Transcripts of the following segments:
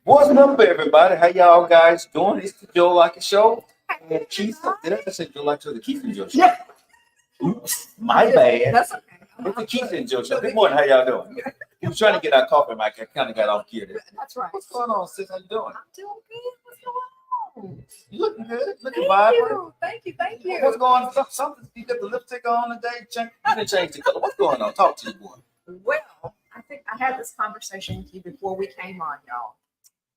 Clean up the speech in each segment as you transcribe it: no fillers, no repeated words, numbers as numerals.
What's up, everybody? How y'all guys doing? It's the Joe Lucky Show. And Kesia, did I just say Joe Lucky Show? The Kesia Joe Show. Yeah. Oops, my bad. That's okay. It's the Kesia Joe Show. Good morning. How y'all doing? We were trying to get our coffee mic. I kind of got off gear there. That's right. What's going on, sis? How you doing? I'm doing good. What's going on? You looking good. Looking vibrant. Thank you. What's going on? Something you got the lipstick on today? You didn't change the color. What's going on? Talk to you, boy. Well, I think I had this conversation with you before we came on, y'all.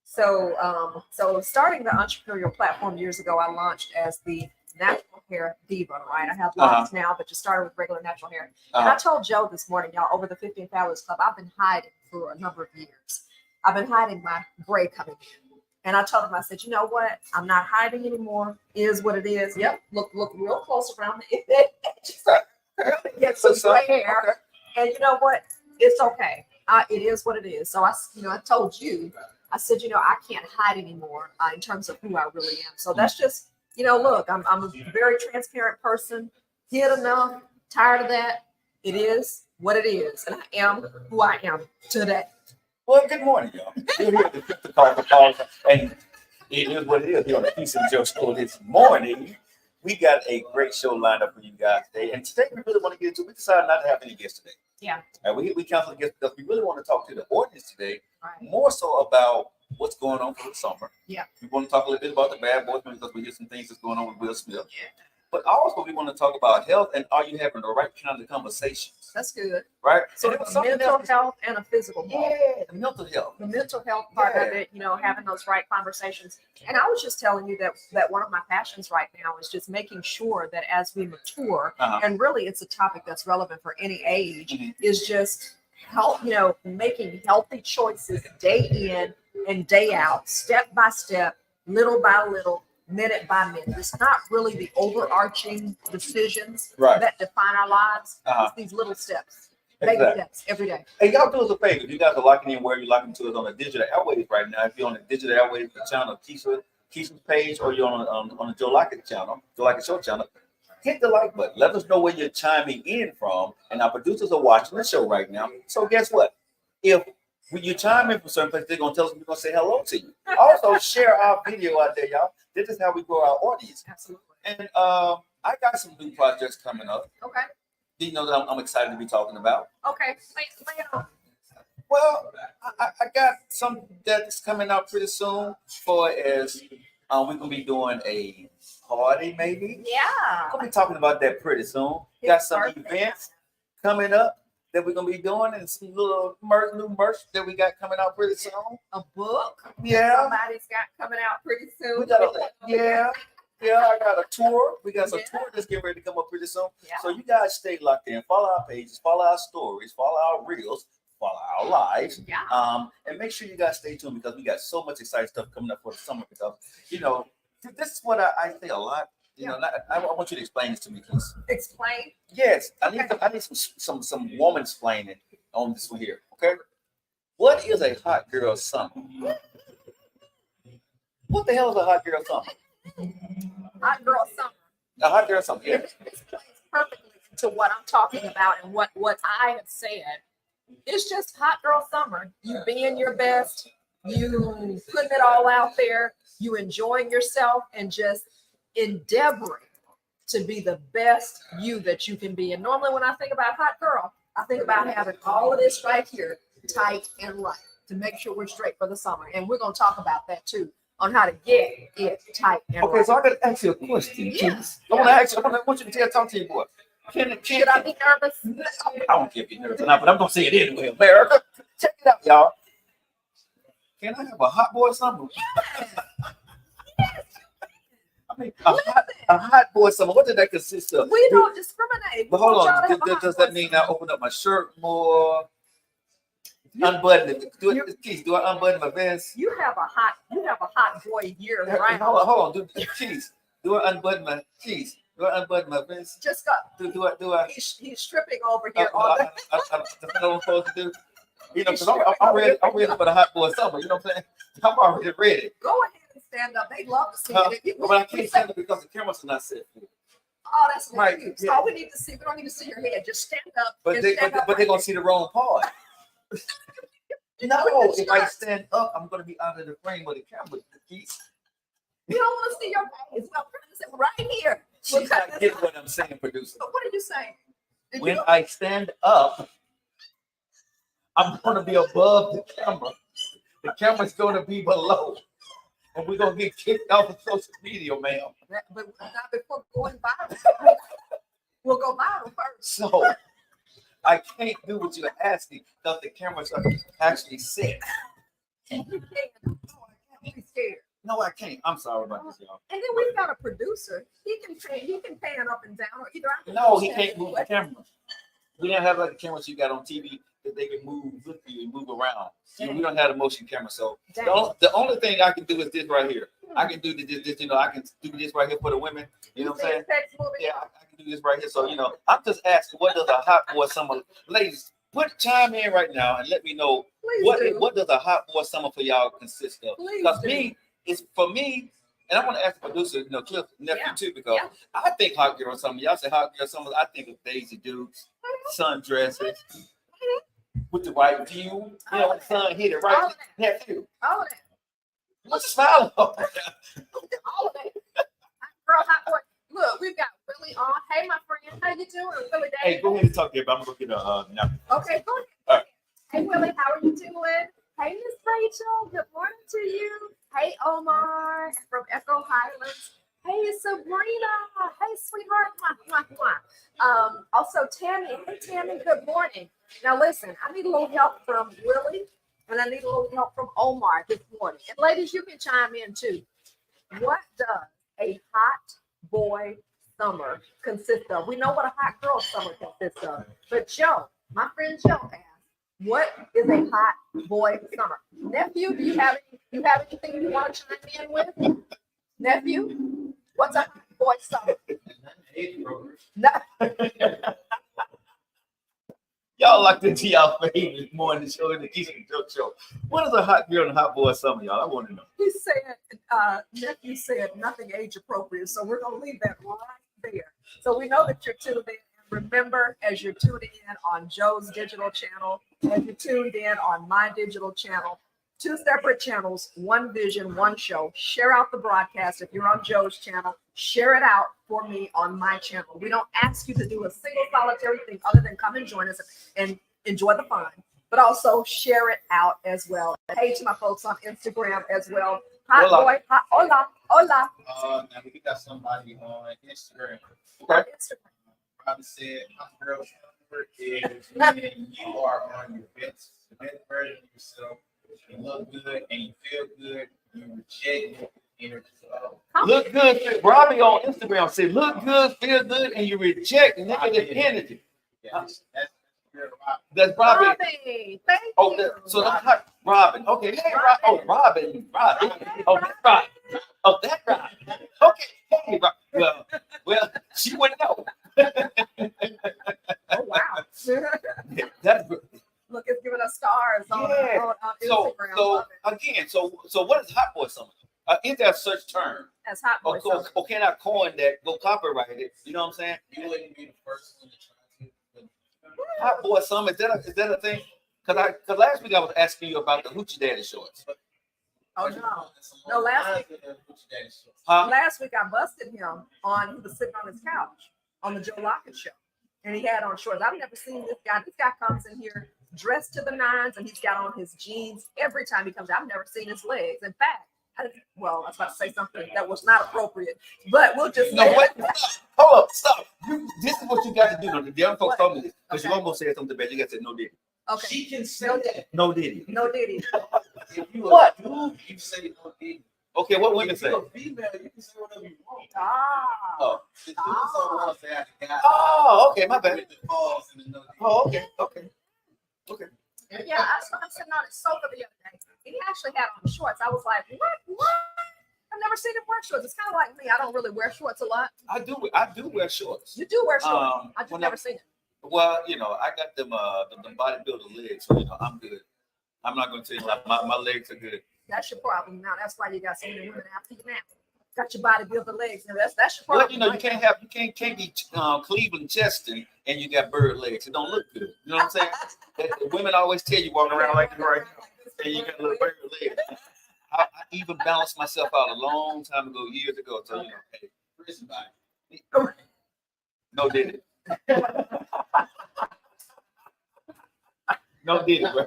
So starting the entrepreneurial platform years ago, I launched as the natural hair diva, right? I have locks now, but just started with regular natural hair. And I told Joe this morning, y'all, over the 15th Hours Club, I've been hiding for a number of years. I've been hiding my gray coming in. And I told him, I said, you know what? I'm not hiding anymore. Is what it is. Yep. Look real close around the edges. Get some gray hair. Okay. And you know what? It's okay. It is what it is. So I told you, I said, I can't hide anymore in terms of who I really am. So that's just, look, I'm a very transparent person. Hid enough, tired of that. It is what it is. And I am who I am today. Well, good morning, y'all. We're here to get the call, and it is what it is here on the Kesia Joe Show this morning. We got a great show lined up for you guys today. And today we really want to get into, we decided not to have any guests today. Yeah. We canceled guests because we really want to talk to the audience today, more so about what's going on for the summer. Yeah. We want to talk a little bit about the bad boys because we hear some things that's going on with Will Smith. Yeah. But also we want to talk about health and are you having the right kind of conversations? That's good. Right? So it's a mental health and a physical health. Yeah, the mental health. The mental health part of it, having those right conversations. And I was just telling you that one of my passions right now is just making sure that as we mature, and really it's a topic that's relevant for any age, is just help, making healthy choices day in and day out, step by step, little by little, minute by minute. It's not really the overarching decisions that define our lives. It's these little steps, baby steps every day. Hey, y'all do us a favor. If you guys are locking in where you're locking to us on the digital airwaves right now, if you're on the digital airwaves channel, Kesia's page, or you're on the Joe Lockett channel, Joe Lockett Show channel, hit the like button. Let us know where you're chiming in from. And our producers are watching the show right now. So guess what? If when you chime in from certain places, they're going to tell us we're going to say hello to you. Also, share our video out there, y'all. This is how we grow our audience. Absolutely. And I got some new projects coming up. Okay. That I'm excited to be talking about. Okay. Lay it on. Well, I got some that's coming out pretty soon. For as we're going to be doing a party, maybe. Yeah. We'll be talking about that pretty soon. Got some events coming up that we're gonna be doing, and some little new merch that we got coming out pretty soon. A book, somebody's got coming out pretty soon. I got a tour. We got some tour that's getting ready to come up pretty soon. Yeah. So you guys stay locked in. Follow our pages, follow our stories, follow our reels, follow our lives. Yeah. And make sure you guys stay tuned because we got so much exciting stuff coming up for the summer. Because this is what I say a lot. I want you to explain this to me, please. Explain? Yes, I need some woman explaining on this one here. Okay, what is a hot girl summer? What the hell is a hot girl summer? Hot girl summer. A hot girl summer. Yeah. This plays perfectly to what I'm talking about and what I have said. It's just hot girl summer. You being your best, you putting it all out there, you enjoying yourself, and just endeavoring to be the best you that you can be. And normally when I think about hot girl, I think about having all of this right here tight and right to make sure we're straight for the summer. And we're going to talk about that too, on how to get it tight and right. Okay, so I got to ask you a question. Yes. I want you to talk to you, boy. Should I be nervous? I don't care if you're nervous or not, but I'm going to say it anyway. America, check it out, y'all. Can I have a hot boy summer? Yes. A hot boy summer. What did that consist of? We don't discriminate. But hold on. Does that mean I open up my shirt more? Unbutton it. Do I unbutton my vest? You have a hot boy year round. Hold on. Do I unbutton my keys? Do I unbutton my vest? Just go. Do I? He's stripping over here. That's what I'm supposed to do. Because I'm ready for the hot boy summer. You know what I'm saying? I'm already ready. Go ahead and stand up. They love to see it. But I can't stand up because the cameras are not set for it. Oh, that's right. Yeah. All we need to see. We don't need to see your head. Just stand up. But they're gonna see the wrong part. No, if I stand up, I'm gonna be out of the frame of the camera. You don't want to see your face. I'm trying to say right here. She's not getting what I'm saying, producer. What are you saying? When I stand up, I'm gonna be above the camera. The camera's gonna be below. And we're gonna get kicked off of social media, ma'am. But not before going viral. We'll go viral first. So I can't do what you're asking because the cameras are actually set. You can't. Oh, I can't be scared. No, I can't. I'm sorry about this, y'all. And then we've got a producer. He can pan up and down, or either I can. No, he can't move the camera. We don't have like the cameras you got on TV that they can move with you and move around. See, we don't have the motion camera, so the only thing I can do is this right here. I can do this, I can do this right here for the women. You know what I'm saying? Yeah, I can do this right here. So I'm just asking, what does a hot boy summer, ladies? Chime in right now and let me know what does a hot boy summer for y'all consist of? Because it's for me, and I want to ask the producer, Cliff nephew too, because I think hot girl summer. Y'all say hot girl summer. I think of Daisy Dukes, sundresses. With the right view, the sun hit it right. Nephew. All of that. What's the smile? All of that. Girl, hot boy. Look, we've got Willie on. Hey, my friend, how you doing? Willie Davis. Hey, go ahead and talk to everybody. I'm gonna get napkin. Okay, go ahead. All right. Hey, Willie, how are you doing? Hey, Miss Rachel. Good morning to you. Hey, Omar from Echo Highlands. Hey, Sabrina. Hey, sweetheart. Mwah, mwah, mwah. Also, Tammy. Hey, Tammy. Good morning. Now, listen, I need a little help from Willie, and I need a little help from Omar this morning. And ladies, you can chime in too. What does a hot boy summer consist of? We know what a hot girl summer consists of. But Joe, my friend Joe asked, what is a hot boy summer? Nephew, do you have anything you want to chime in with? Nephew, what's a hot boy summer? No. Y'all locked into y'all favorite morning show in the Kesia Joe show. What is a hot girl and a hot boy summer, y'all? I want to know. He said, nephew said nothing age appropriate, so we're gonna leave that right there. So we know that you're tuned in. Remember, as you're tuning in on Joe's digital channel, as you're tuned in on my digital channel, 2 separate channels, one vision, one show. Share out the broadcast. If you're on Joe's channel, share it out for me on my channel. We don't ask you to do a single solitary thing other than come and join us and enjoy the fun, but also share it out as well. Hey to my folks on Instagram as well. Hot boy, hola. Now we got somebody on Instagram. On Instagram. Probably said hot girl summer is when you are on your best version of yourself. You look good and you feel good. You reject energy. Look good. Robbie on Instagram said, "Look good, feel good, and you reject negative energy." Yeah, That's Robbie. Robbie, thank you. So that's hot Robin. Okay, hey, Robin. Oh, that's Robin. Oh, that's Robin. Okay, hey, Robin. Well, she wouldn't know. Oh wow. That's good. Look, it's giving us stars on Instagram. So what is hot boy summer? Is that a search term? That's hot boy summer. Or can I coin that? Go copyright it. You know what I'm saying? You wouldn't be the first one to try to. Hot boy summer. Is that a thing? Because last week I was asking you about the hoochie daddy shorts. Oh no, last week I busted him on. He was sitting on his couch on the Joe Lockett show, and he had on shorts. I've never seen this guy. This guy comes in here dressed to the nines, and he's got on his jeans every time he comes out. I've never seen his legs. In fact, I was about to say something that was not appropriate, but we'll just wait. Hold up, stop. This is what you got to do. The young folks told me this because you almost said something bad. You got to say no diddy. Okay. She can say that. No diddy. No diddy. If you What? Dude, you say no diddy. Okay, what women If say? you're a female, you can say whatever you want. Oh. The dudes don't want to say I got. Oh, okay, my bad. With the balls and the no diddy. Oh, okay. Yeah, I'm sitting on his sofa the other day. He actually had on shorts. I was like, what? I've never seen him wear shorts. It's kind of like me. I don't really wear shorts a lot. I do wear shorts. You do wear shorts. I just never seen it. Well, I got them bodybuilder legs, so I'm good. I'm not gonna tell you my legs are good. That's your problem now. That's why you got so many women after you now. Got your bodybuilder legs. Now that's your problem. Well, you can't be Cleveland chesting and you got bird legs. It don't look good. You know what I'm saying? Women always tell you walking around like this right now. And you got a little bird leg. I even balanced myself out a long time ago, years ago. So you know, hey, Prison body. no did it. No did it, bro.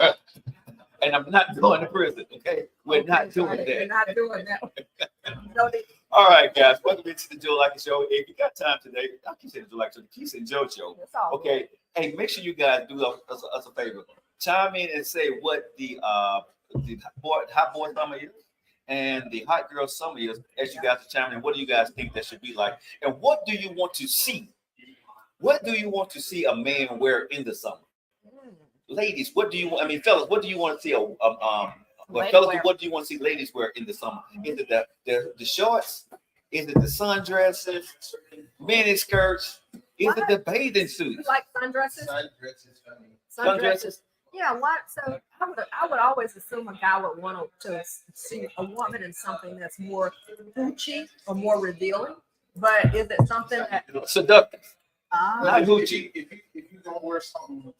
And I'm not going to prison. Okay, we're not doing We're that. not doing that. No, they, All right, guys. Welcome to the Joe Lucky Show. If you got time today, I keep saying Joe Lucky Show, Kesia Joe Show. it's all Okay. Hey, make sure you guys do us a favor. Chime in and say what the hot boy summer is and the hot girl summer is. As you guys are chiming in, what do you guys think that should be like? And what do you want to see? What do you want to see a man wear in the summer? good. Ladies, what do you want? I mean, fellas, what do you want to see? Well, Lady fellas, wear. what do you want to see ladies wear in the summer? Is it the shorts? Is it the sundresses, mini skirts? Is it the bathing You suits? like sundresses? Sundresses, funny. Sundresses? Yeah, what? So I would always assume a guy would want to see a woman in something that's more Gucci or more revealing. But is it something that Seductive. ah, Not Gucci. If you gonna wear something,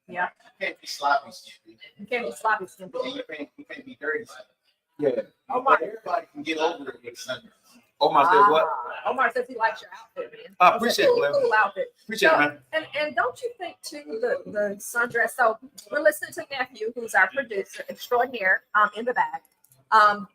yeah, you can't be sloppy, skimpy. you can't be sloppy skimpy. And you can't be dirty. Yeah. Omar, But everybody can get over it with sundress. Omar says what? Omar says he likes your outfit, man. I It's a appreciate it, cool, man. cool outfit. Appreciate it, man. And don't you think too the sundress? So we're listening to nephew, who's our producer extraordinaire, in the back,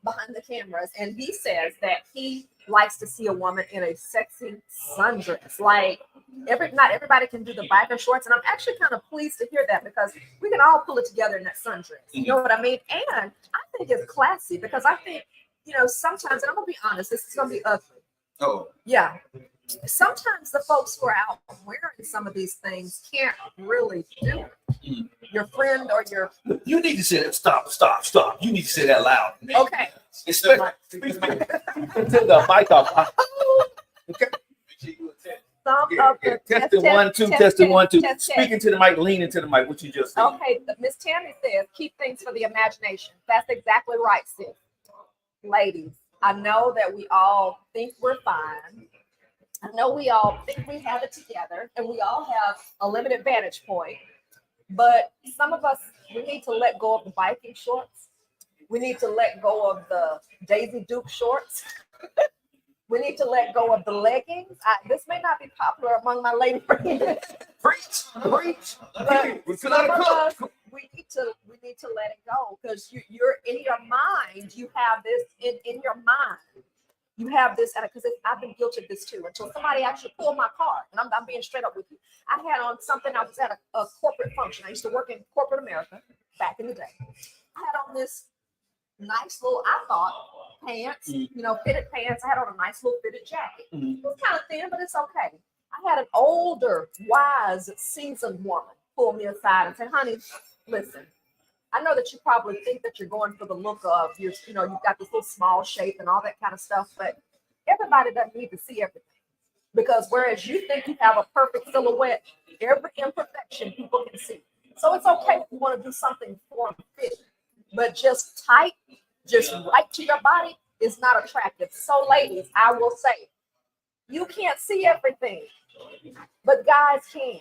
behind the cameras, and he says that he likes to see a woman in a sexy sundress. Like not everybody can do the biker shorts, and I'm actually kind of pleased to hear that because we can all pull it together in that sundress. You know what I mean? And I think it's classy because I think sometimes, and I'm gonna be honest, this is gonna be ugly. Oh, Yeah. Sometimes the folks who are out wearing some of these things can't really do it. Mm. Your friend or your you need to say that. Stop. You need to say that loud. okay. Especially until the mic off. Okay. Make sure you attend. Some Yeah, of the testing 1 2, testing 1 2. Speaking to the mic, lean into the mic. What you just said. Okay, Miss Tammy says keep things for the imagination. That's exactly right, sis. Ladies, I know that we all think we're fine. I know we all think we have it together, and we all have a limited vantage point. But some of us, we need to let go of the biking shorts. We need to let go of the Daisy Duke shorts. We need to let go of the leggings. This may not be popular among my lady friends, Preach. but We some feel of like us, we need to let it go because you're in your mind. You have this in your mind. You have this, because I've been guilty of this too. Until somebody actually pulled my card, and I'm being straight up with you. I had on something. I was at a corporate function. I used to work in corporate America back in the day. I had on this nice little, I thought, pants, fitted pants. I had on a nice little fitted jacket. Mhm. It was kind of thin, but it's okay. I had an older, wise, seasoned woman pull me aside and say, honey, listen, I know that you probably think that you're going for the look of you've got this little small shape and all that kind of stuff, but everybody doesn't need to see everything. Because whereas you think you have a perfect silhouette, every imperfection people can see. So it's okay if you want to do something form-fitting, but just tight, just right to your body is not attractive. So ladies, I will say, you can't see everything, but guys can.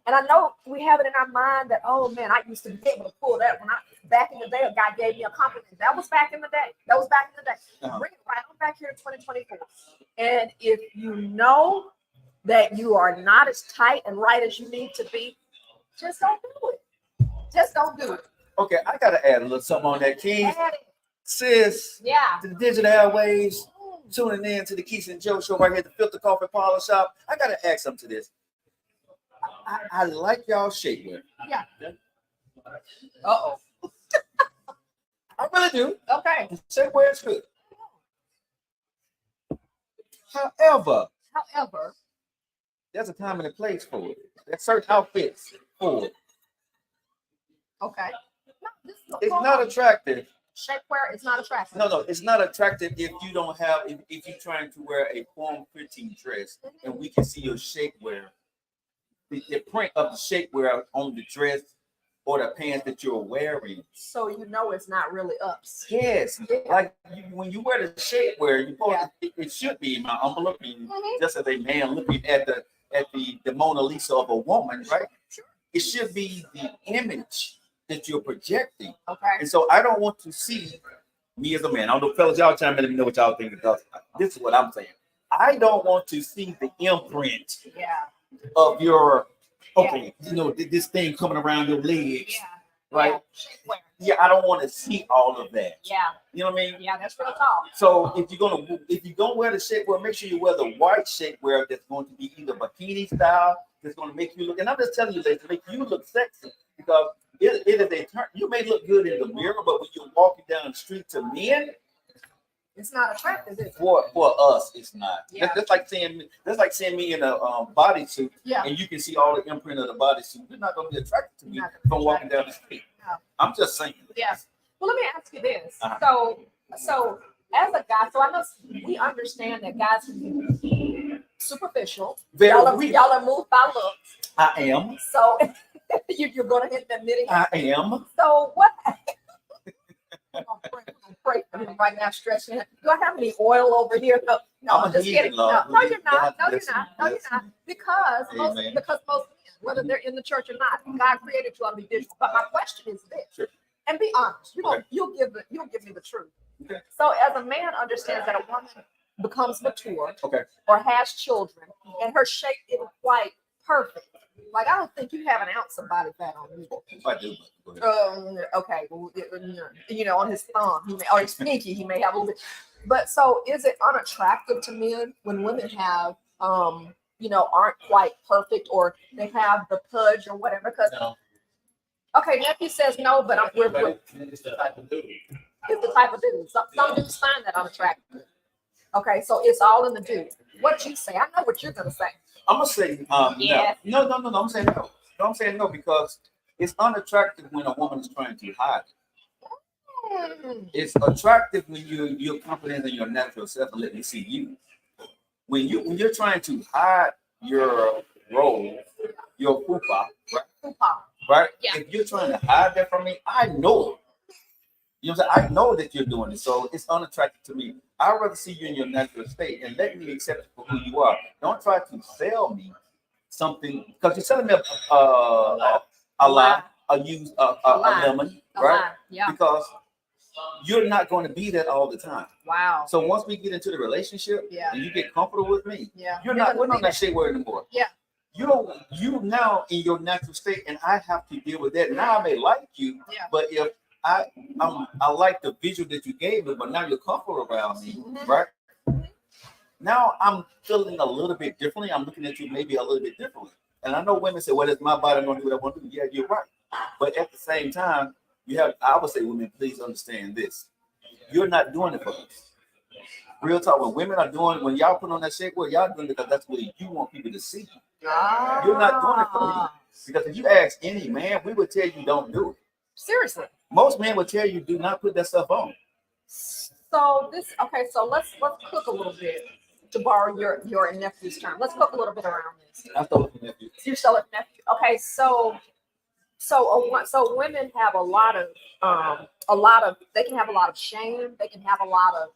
And I know we have it in our mind that, oh man, I used to be able to pull that when back in the day, a guy gave me a compliment. That was back in the day. Uh-huh. Bring it right on back here in 2024. And if you know that you are not as tight and right as you need to be, just don't do it. Just don't do it. Okay, I gotta add a little something on that, Keys. Add it. Sis, Yeah. to the digital airways, tuning in to the Kesia Joe Show right here at the Filter Coffee Parlor Shop. I gotta add something to this. I like y'all shapewear. Yeah. Uh-oh. I really do. Okay. Shapewear is good. However, there's a time and a place for it. There's certain outfits for it. Okay. No, It's not attractive. shapewear is not attractive. No, it's not attractive if you don't have, if you're trying to wear a form-fitting dress and we can see your shapewear. The print of the shapewear on the dress or the pants that you're wearing. So it's not really us. Yes, Yeah. like when you wear the shapewear, it should be, in my humble opinion, Mhm. just as a man looking at the Mona Lisa of a woman, right? Sure. It should be the image that you're projecting. Okay. And so I don't want to see me as a man. I don't know, fellas, y'all chime in, let me know what y'all think, because this is what I'm saying. I don't want to see the imprint of your, okay, this thing coming around your legs, right? Yeah, I don't want to see all of that. Yeah. You know what I mean? Yeah, that's real talk. So if you're gonna wear the shapewear, make sure you wear the white shapewear that's going to be either bikini style, that's going to make you look. And I'm just telling you, ladies, to make you look sexy, because it is a turn. You may look good in the mirror, but when you're walking down the street to men, it's not attractive, is it? For us, it's not. Yeah. That's like seeing me in a bodysuit, and you can see all the imprint of the bodysuit. You're not going to be attracted to me from walking down the street. No. I'm just saying. Yes. Well, let me ask you this. So as a guy, so I know we understand that guys can be superficial. Y'all are moved by looks. I am. So you're going to hit that knitting. I am. So what? I'm gonna pray for him right now, stretching it. Do I have any oil over here? No, I'm just kidding. No, you're not. No, you're not. Because most men, whether they're in the church or not, God created you to be digital. But my question is this, and be honest. You'll give me the truth. Okay. So as a man understands that a woman becomes mature, or has children, and her shape isn't quite perfect. Like, I don't think you have an ounce of body fat on you. I do. Okay. Well, on his thumb, or his pinky, he may have a little bit. But so, is it unattractive to men when women have, aren't quite perfect, or they have the pudge or whatever? Because okay, nephew says no, but it's the type of dude. It's the type of dude. Some dudes find that unattractive. Okay, so it's all in the dude. What you say? I know what you're gonna say. I'm gonna say no. I'm saying no. No, I'm saying no, because it's unattractive when a woman is trying to hide it. It's attractive when you're confident in your natural self and let me see you. When you're trying to hide your role, your fupa, right? Yeah. If you're trying to hide that from me, I know it. You know what I'm saying? I know that you're doing it, so it's unattractive to me. I'd rather see you in your natural state and let me accept you for who you are. Don't try to sell me something, because you're selling me a lie, a lemon, right? Yeah. Because you're not going to be that all the time. Wow. So once we get into the relationship, and you get comfortable with me, we're not that shapewear anymore. Yeah. You now in your natural state, and I have to deal with that. Now I may like you, but if I like the visual that you gave me, but now you're comfortable around me, right? Now I'm feeling a little bit differently. I'm looking at you maybe a little bit differently. And I know women say, well, it's my body, I'm going to do what I want to do. Yeah, you're right. But at the same time, I would say, women, please understand this. You're not doing it for us. Real talk, when y'all put on that shapewear, y'all doing it because that's what you want people to see. You're not doing it for me. Because if you ask any man, we would tell you don't do it. Seriously. Most men would tell you do not put that stuff on. So let's cook a little bit, to borrow your nephew's term. Let's cook a little bit around this. I stole it from nephew. You stole it from nephew. Okay, so women have a lot of they can have a lot of shame, they can have a lot of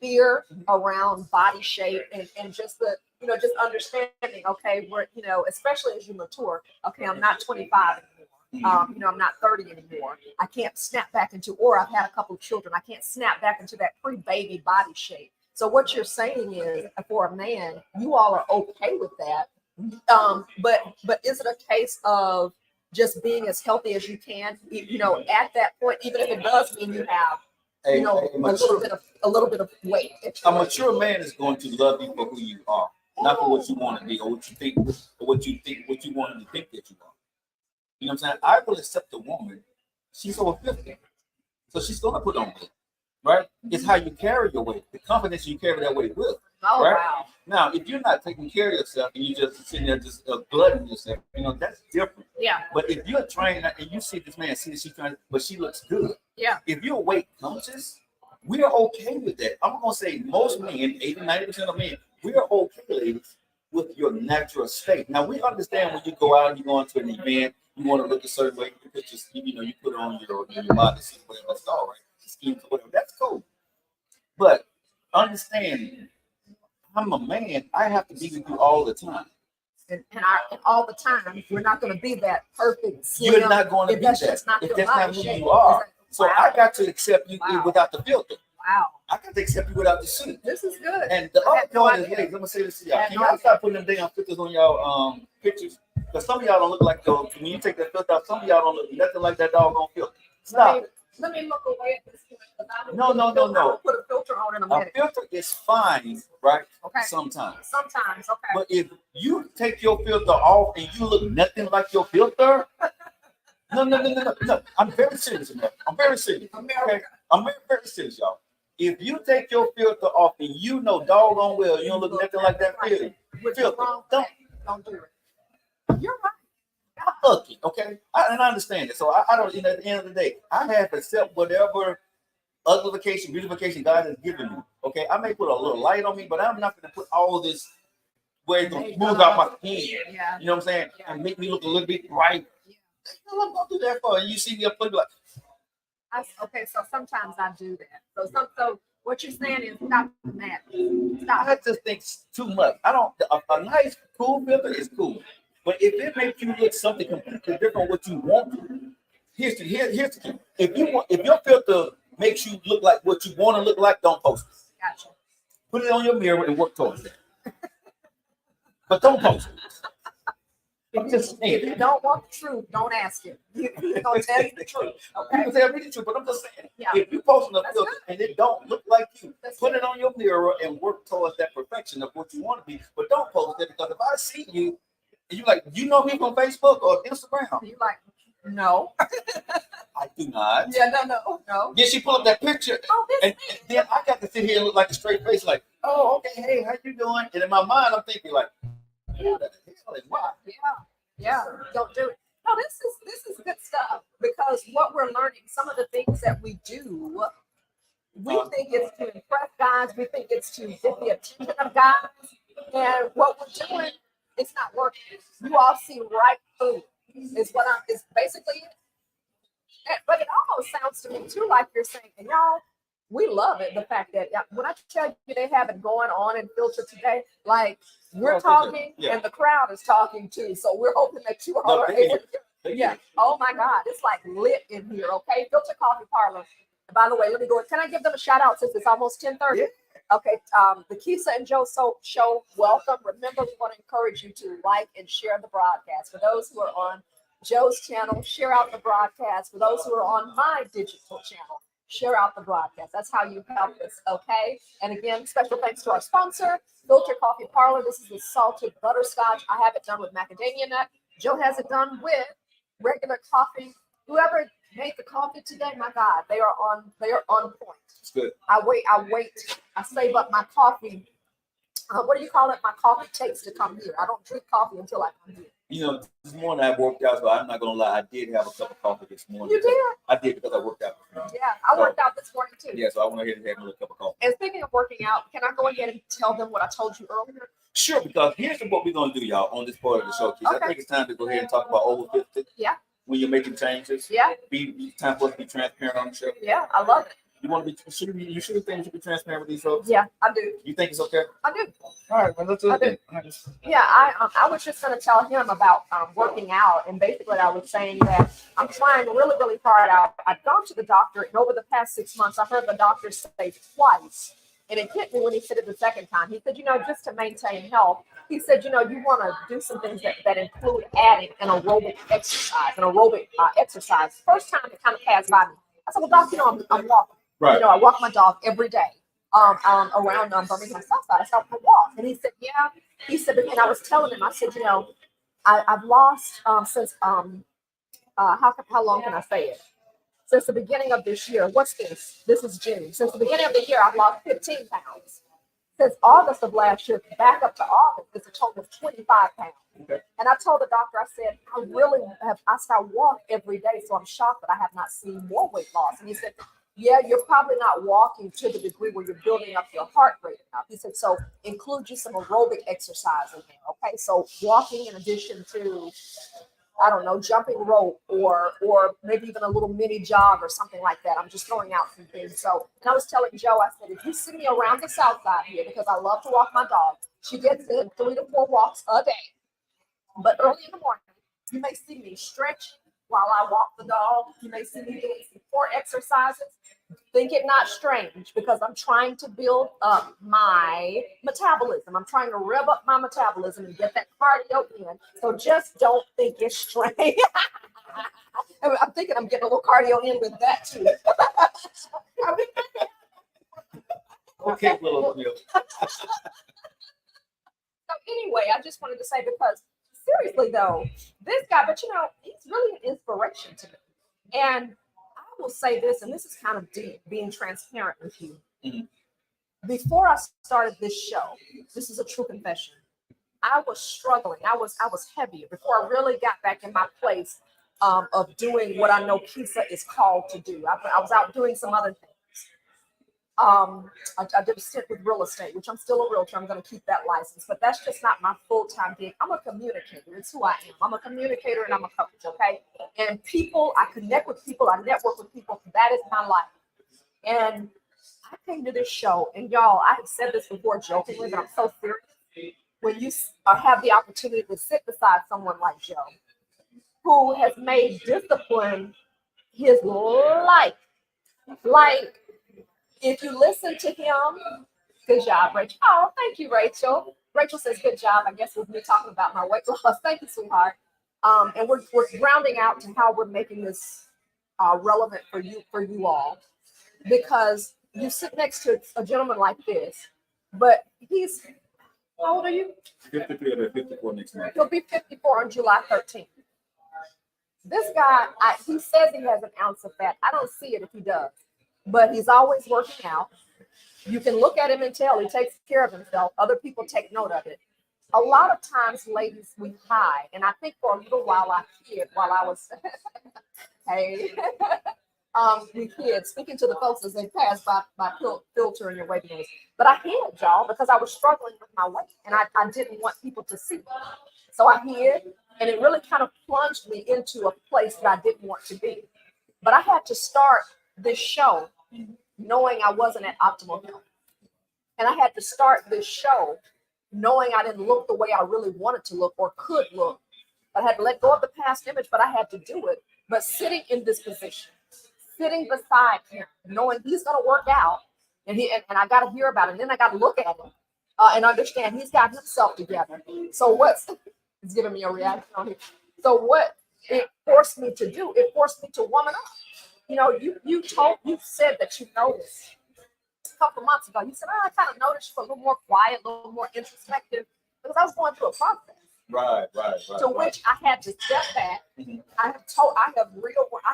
fear around body shape and just the just understanding, okay, we're especially as you mature, okay, I'm not 25 anymore. I'm not 30 anymore. I can't snap back into, or I've had a couple of children, I can't snap back into that pre-baby body shape. So what you're saying is, for a man, you all are okay with that. But is it a case of just being as healthy as you can, at that point, even if it does mean you have, a little bit of weight. A mature man is going to love you for who you are, not for what you want to be or what you think, or what you want to think that you are. You know what I'm saying? I will accept a woman. She's over 50, so she's going to put on weight, right? It's how you carry your weight, the confidence you carry that weight with. Oh, right? Wow. Now, if you're not taking care of yourself and you just sitting there just glutting yourself, that's different. Yeah. But if you're trying and you see this man, she's trying, but she looks good. Yeah. If you're weight conscious, we are okay with that. I'm gonna say most men, 80-90% of men, we are okay, ladies, with your natural state. Now we understand when you go out and you go into an event, you want to look a certain way, you put you put on your body suit, whatever it's called, right? Skin, whatever. That's cool. But understand, I'm a man. I have to be with you all the time. and all the time, we're not going to be that perfect. Slim, You're not going to if be that's that just not if your that's body not who shape. you are. It's So like, I got to accept you Wow. without the filter. wow, I got to accept you without the suit. this is good. And the I other had no part is, idea. ladies, I'm gonna say this to y'all. I had Can no y'all idea. start putting them damn filters on y'all pictures? Because some of y'all don't look like those. When you take that filter out, some of y'all don't look nothing like that doggone filter. Stop it. Let me look away at this point. 'Cause I will No, put a no, no, filter- I no. will put a filter on in a A minute. filter is fine, right? Okay. Sometimes. Sometimes, okay. But if you take your filter off and you look nothing like your filter, no. I'm very serious, man. I'm very serious. Okay? I'm very, very serious, y'all. If you take your filter off and you know doggone well you don't look nothing like that filter, Don't do it. You're right. fuck it, okay? And I understand it. So I don't, you know, at the end of the day, I have to accept whatever uglification, beautification God has given me. Okay, I may put a little light on me, but I'm not going to put all this where it's going to smooth out my head. Yeah. You know what I'm saying? Yeah. And make me look a little bit brighter. Yeah. I'm going to do that for. And you see me up there like, Okay, so sometimes I do that. So what you're saying is stop that. Stop. I just think it's too much. I don't. A nice, cool filter is cool, but if it makes you look something completely different what you want, here's the key. If your filter makes you look like what you want to look like, don't post it. Gotcha. Put it on your mirror and work towards it. But don't post it. I'm just saying. If you don't want the truth, don't ask it. He's gonna tell you the truth. Okay. People say really true, but I'm just saying. Yeah. If you posting a That's filter good. and it don't look like you, That's put good. it on your mirror and work towards that perfection of what you want to be. But don't post it because if I see you and you like, you know me from Facebook or Instagram, You like, no. I do not. Yeah, no. Then she pull up that picture, Oh, this and then I got to sit here and look like a straight face, like, oh, okay, hey, how you doing? And in my mind, I'm thinking like, what the hell is why? Yeah. Don't do it. No, this is good stuff because what we're learning, some of the things that we do, we think it's to impress guys, we think it's to get the attention of guys, and what we're doing, it's not working. You all see right through is basically it. But it almost sounds to me too like you're saying, and y'all, we love it. The fact that when I tell you they have it going on in Filter today, like we're talking and the crowd is talking too. So we're hoping that you all are able to. Yeah. Oh my God, it's like lit in here. Okay, Filter Coffee Parlor. And by the way, let me go. Can I give them a shout out since it's almost 10:30? Yeah. Okay, the Kesia and Joe show. Welcome. Remember, we want to encourage you to like and share the broadcast. For those who are on Joe's channel, share out the broadcast. For those who are on my digital channel, share out the broadcast. That's how you help us, okay? And again, special thanks to our sponsor, Filter Coffee Parlor. This is the salted butterscotch. I have it done with macadamia nut. Joe has it done with regular coffee. Whoever made the coffee today, my God, they are on point. It's good. I wait. I save up my coffee. What do you call it? My coffee takes to come here. I don't drink coffee until I come here. You know, this morning I worked out, so I'm not gonna lie, I did have a cup of coffee this morning. You did? I did because I worked out. Yeah, I worked out this morning too. Yeah, so I went ahead and had a little cup of coffee. And speaking of working out, can I go ahead and tell them what I told you earlier? Sure, because here's what we're gonna do, y'all, on this part of the show. Keith. Okay. I think it's time to go ahead and talk about over 50. Yeah. When you're making changes. Yeah. Be time for us to be transparent on the show. Yeah, I love it. You want to be? You should think you should be transparent with these folks. Yeah, I do. You think it's okay? I do. All right, well, let's do I it. do. Then. Yeah, I was just going to tell him about working out, and basically I was saying that I'm trying really, really hard out. I've gone to the doctor, and over the past 6 months, I heard the doctor say twice, and it hit me when he said it the second time. He said, just to maintain health, he said, you want to do some things that include adding an aerobic exercise. First time it kind of passed by me. I said, well, doc, I'm walking. Right. I walk my dog every day around Birmingham Southside. I said, I walk. And he said, yeah. He said, and I was telling him, I said, I've lost since, how long can I say it? Since the beginning of this year. What's this? This is June. Since the beginning of the year, I've lost 15 pounds. Since August of last year, back up to August, it's a total of 25 pounds. Okay. And I told the doctor, I said, I walk every day, so I'm shocked that I have not seen more weight loss. And he said, yeah, you're probably not walking to the degree where you're building up your heart rate enough. He said, so include you some aerobic exercise in there, okay? So walking in addition to, I don't know, jumping rope or maybe even a little mini jog or something like that. I'm just throwing out some things. So, and I was telling Joe, I said, if you see me around the south side here, because I love to walk my dog, she gets in 3 to 4 walks a day. But early in the morning, you may see me stretching while I walk the dog. You may see me doing some core exercises. Think it not strange because I'm trying to build up my metabolism. I'm trying to rev up my metabolism and get that cardio in. So just don't think it's strange. I'm thinking I'm getting a little cardio in with that too. Okay, little Bill. So anyway, I just wanted to say because seriously though, this guy, but you know, he's really an inspiration to me. And I will say this, and this is kind of deep, being transparent with you. Before I started this show, this is a true confession. I was struggling. I was heavier before I really got back in my place of doing what I know Kesia is called to do. I was out doing some other things. I did a stint with real estate, which I'm still a realtor. I'm going to keep that license, but that's just not my full-time gig. I'm a communicator. It's who I am. I'm a communicator and I'm a coach, okay? And people, I connect with people. I network with people. That is my life. And I came to this show, and y'all, I have said this before jokingly, but I'm so serious. When you have the opportunity to sit beside someone like Joe, who has made discipline his life, like, if you listen to him, good job, Rachel. Oh, thank you, Rachel. Rachel says, good job, I guess, with me talking about my weight loss. Thank you, sweetheart. And we're rounding out to how we're making this relevant for you all. Because you sit next to a gentleman like this, but he's, how old are you? 53 or 54 next month. He'll be 54 on July 13th. This guy, he says he has an ounce of fat. I don't see it if he does. But he's always working out. You can look at him and tell he takes care of himself. Other people take note of it. A lot of times, ladies, we hide. And I think for a little while I hid while I was, hey, we hid, speaking to the folks as they pass by filter and your weight notes. But I hid, y'all, because I was struggling with my weight. And I didn't want people to see. So I hid. And it really kind of plunged me into a place that I didn't want to be. But I had to start this show knowing I wasn't at optimal health. And I had to start this show knowing I didn't look the way I really wanted to look or could look. I had to let go of the past image, but I had to do it. But sitting in this position, sitting beside him, knowing he's going to work out, and I got to hear about it, and then I got to look at him and understand he's got himself together. So it's giving me a reaction on it. So what it forced me to do, it forced me to woman up. You know, you said that you noticed a couple of months ago. You said, I kind of noticed you were a little more quiet, a little more introspective, because I was going through a process. Right. To which I had to step back. Mhm. I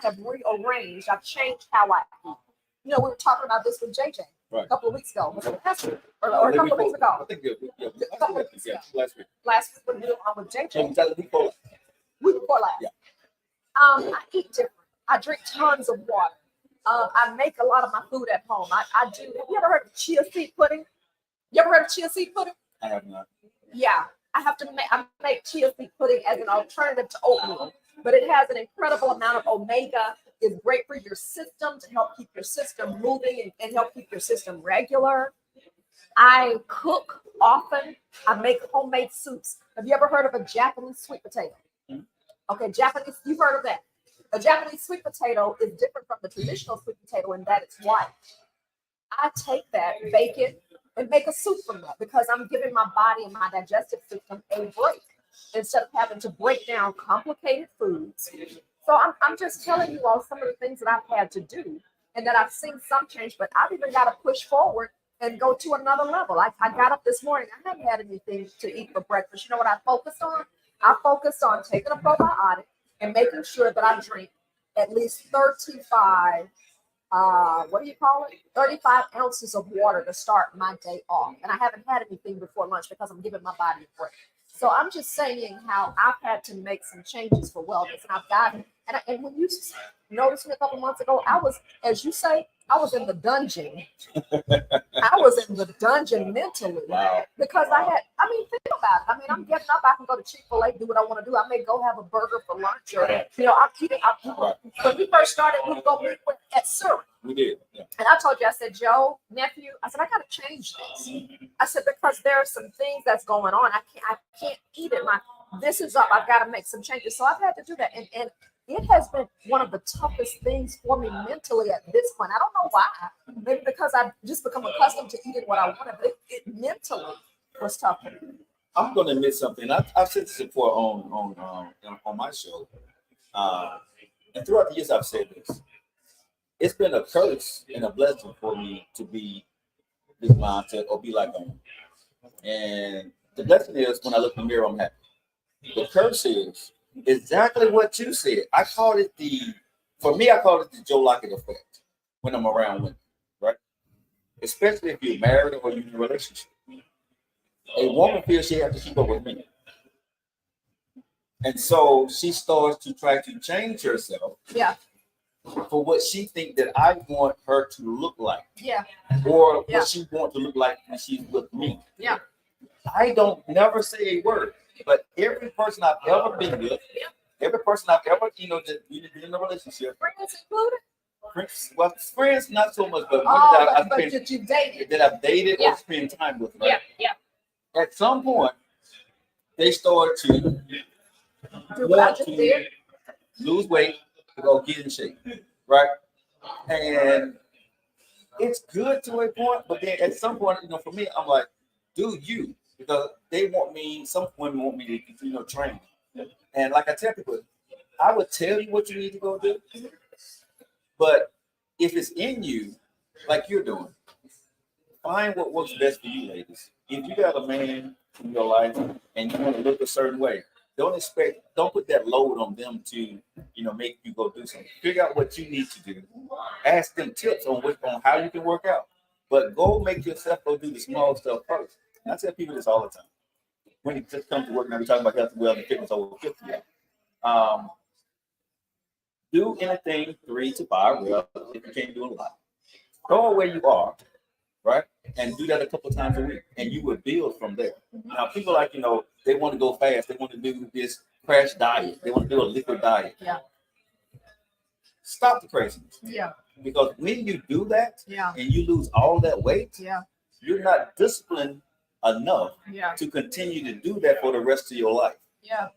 have rearranged. I've changed how I eat. You know, we were talking about this with JJ a couple of weeks ago. Was it last week? Or a couple of weeks ago. I think last week. Last week when we were on with JJ. Week before last. Yeah. I eat different. I drink tons of water. I make a lot of my food at home. I do. Have you ever heard of chia seed pudding? You ever heard of chia seed pudding? I have not. Yeah, I make chia seed pudding as an alternative to oatmeal, but it has an incredible amount of omega. It's great for your system to help keep your system moving and help keep your system regular. I cook often. I make homemade soups. Have you ever heard of a Japanese sweet potato? Okay, Japanese, you've heard of that. A Japanese sweet potato is different from the traditional sweet potato in that it's white. I take that, bake it, and make a soup from that because I'm giving my body and my digestive system a break instead of having to break down complicated foods. So I'm just telling you all some of the things that I've had to do and that I've seen some change, but I've even got to push forward and go to another level. I got up this morning. I haven't had anything to eat for breakfast. You know what I focused on? I focused on taking a probiotic and making sure that I drink at least 35, 35 ounces of water to start my day off. And I haven't had anything before lunch because I'm giving my body a break. So I'm just saying how I've had to make some changes for wellness. And I've gotten, and when you noticed me a couple months ago, I was, as you say, I was in the dungeon. I was in the dungeon mentally because think about it. I mean, I'm getting up. I can go to Chick-fil-A, do what I want to do. I may go have a burger for lunch or, I'm eating. When we first started, we would go meet at Surrey. We did. Yeah. And I told you, I said, Joe, nephew, I said, I got to change this. I said, because there are some things that's going on. I can't eat it. this is up. I've got to make some changes. So I've had to do that. And it has been one of the toughest things for me mentally at this point. I don't know why. Maybe because I've just become accustomed to eating what I wanted, but it mentally was tough for me. I'm going to admit something. I've said this before on my show, and throughout the years I've said this. It's been a curse and a blessing for me to be this mindset or be like them. And the blessing is when I look in the mirror, I'm happy. The curse is exactly what you said. I call it for me, I call it the Joe Lockett effect when I'm around women, right? Especially if you're married or you're in a relationship. A woman feels she has to keep up with me. And so she starts to try to change herself Yeah. for what she thinks that I want her to look like. Yeah. Or what she wants to look like when she's with me. Yeah. I don't never say a word, but every person I've ever been with, every person I've ever, that been in a relationship, Friends included? Friends not so much, but but that you dated. That I've dated or spent time with, right? Yeah. At some point, they start to want to lose weight to go get in shape, right? And it's good to a point, but then at some point, for me, I'm like, do you? Because they want me, some women want me to, train. And like I tell people, I would tell you what you need to go do. But if it's in you, like you're doing, find what works best for you, ladies. If you got a man in your life and you want to look a certain way, don't put that load on them to, make you go do something. Figure out what you need to do. Ask them tips on how you can work out. But go make yourself go do the small stuff first. And I tell people this all the time. When it just comes to work, now we're talking about health, wealth, and fitness over 50. Do anything 3 to 5 reps if you can't do a lot. Go where you are, right? And do that a couple of times a week, and you will build from there. Now, people they want to go fast. They want to do this crash diet. They want to do a liquid diet. Yeah. Stop the craziness. Yeah. Because when you do that, yeah, and you lose all that weight, yeah, you're not disciplined enough yeah, to continue to do that for the rest of your life. Yeah.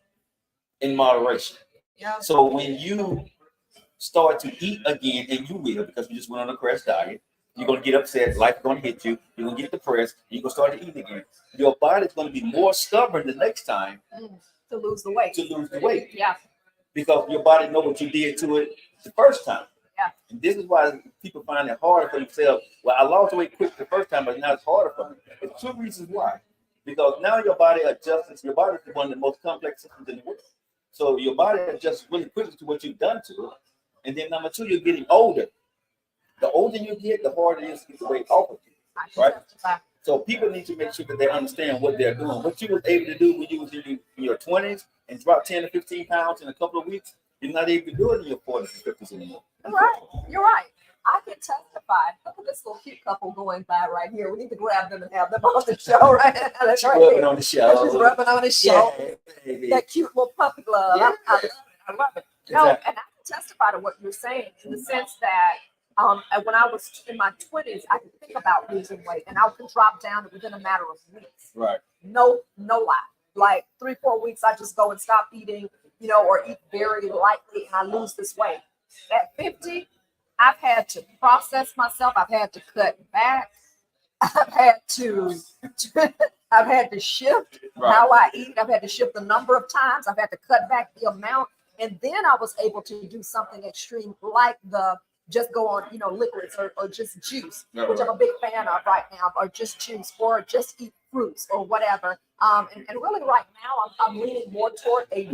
In moderation. Yeah. So when you start to eat again, and you will, because you just went on a crash diet, you're going to get upset. Life's going to hit you. You're going to get depressed. You're going to start to eat again. Your body's going to be more stubborn the next time to lose the weight. Yeah. Because your body knows what you did to it the first time. Yeah. And this is why people find it harder for themselves. Well, I lost weight quick the first time, but now it's harder for me. There's 2 reasons why. Because now your body adjusts. Your body is one of the most complex systems in the world. So your body adjusts really quickly to what you've done to it. And then number 2, you're getting older. The older you get, the harder it is to get the weight off of you, right? So people need to make sure that they understand what they're doing. What you was able to do when you was in your 20s and drop 10 to 15 pounds in a couple of weeks, you're not able to do it in your 40s and 50s anymore. You're right. I can testify. Look at this little cute couple going by right here. We need to grab them and have them on the show right now. That's right. Rubbing on the show. She's rubbing on the show. Yeah, that cute little puppy glove. Yeah. I love it. No, and I can testify to what you're saying in the sense that when I was in my 20s, I could think about losing weight and I could drop down within a matter of weeks. Right. No lie. Like 3-4 weeks, I just go and stop eating, or eat very lightly and I lose this weight. At 50, I've had to process myself. I've had to cut back. I've had to shift how I eat. I've had to shift the number of times. I've had to cut back the amount. And then I was able to do something extreme like just go on, liquids or just juice, which I'm a big fan of right now, or just juice or just eat fruits or whatever. And really right now I'm leaning more toward a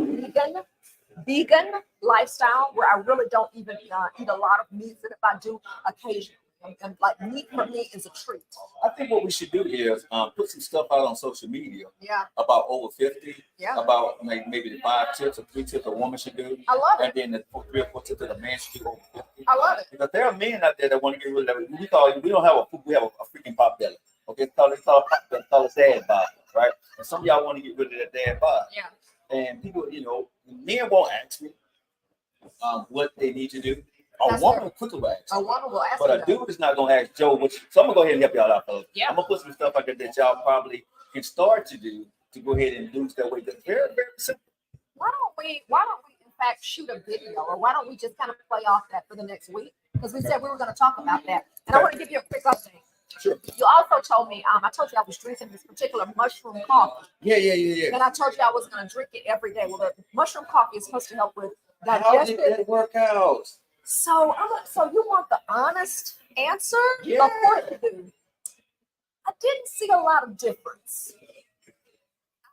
vegan lifestyle where I really don't even eat a lot of meat, and if I do occasionally. And like meat for me is a treat. I think what we should do is put some stuff out on social media. Yeah. About over 50. Yeah. About maybe the 5 tips or 3 tips a woman should do. I love it. And then the 3 or 4 tips that a man should do over 50. I love it. Because there are men out there that want to get rid of that. We don't have we have a freaking pop belly. Okay, it's called a pop belly. It's called a dad bod, right? And some of y'all want to get rid of that dad bod. Yeah. And people, men won't ask me what they need to do. A woman will quickly ask. A woman will ask. But a dude is not going to ask Joe. So I'm going to go ahead and help y'all out, fellas. Yeah. I'm going to put some stuff out there that y'all probably can start to do to go ahead and lose that weight. That's very, very simple. Why don't we in fact shoot a video, or why don't we just kind of play off that for the next week? Because we said we were going to talk about that. And I want to give you a quick update. Sure. You also told me, I told you I was drinking this particular mushroom coffee. Yeah. And I told you I was going to drink it every day. Well, the mushroom coffee is supposed to help with How did digestion. that work out? So you want the honest answer? Yeah. Of course you do. I didn't see a lot of difference.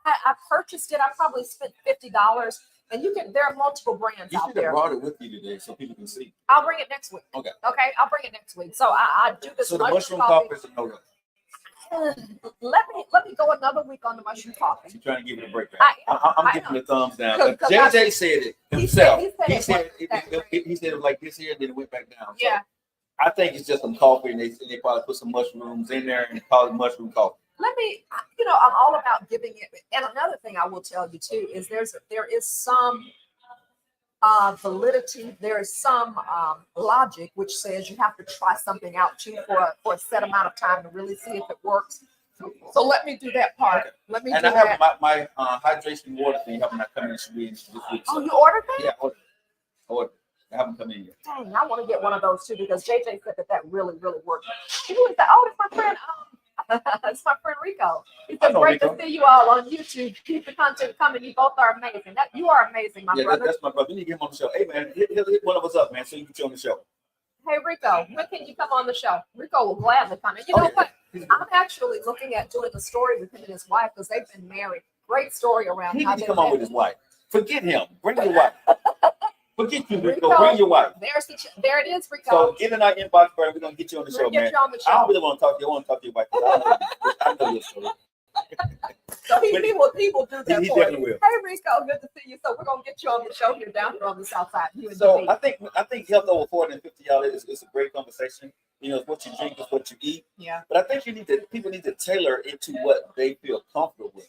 I purchased it. I probably spent $50, and there are multiple brands You out should have there. brought it with you today so people can see. I'll bring it next week. Okay. Okay, I'll bring it next week. So I do this. So the mushroom coffee is a no-go. Let me go another week on the mushroom coffee. You're trying to give it a break. I I'm giving the thumbs down. 'Cause JJ said it himself. He said He said it was like this here, then it went back down. So Yeah. I think it's just some coffee, and they probably put some mushrooms in there and call it mushroom coffee. I'm all about giving it. And another thing I will tell you too is there is some validity. There is some logic which says you have to try something out too for a set amount of time to really see if it works. So let me do that part. Let me And do I have that. my hydration water thing helping not come in this week. Oh, you ordered that? Yeah, I ordered. I haven't come in yet. Dang, I want to get one of those too because JJ said that really, really worked. Who is that? Oh, it's my friend. It's my friend Rico. He said, great to see you all on YouTube. Keep the content coming. You both are amazing. You are amazing, my brother. That's my brother. You need to get him on the show. Hey, man, hit one of us up, man, so you can get you on the show. Hey, Rico, when can you come on the show? Rico will gladly come. And you know what? I'm actually looking at doing a story with him and his wife because they've been married. Great story around He how needs they to come on met. with his wife. Forget him. Bring your wife. Forget you, Rico. Bring your wife. There it is, Rico. So get in our inbox, bro. We're going to get you on the show, man. You on the show. I don't really want to talk to you. I want to talk to your wife. I know your story. So he will do that He for definitely you. will. Hey, Rico, good to see you. So we're going to get you on the show here down here on the south side. You and So me. I think health over 450 y'all is a great conversation. You know, it's what you drink, it's what you eat. Yeah. But I think people need to tailor it to what they feel comfortable with.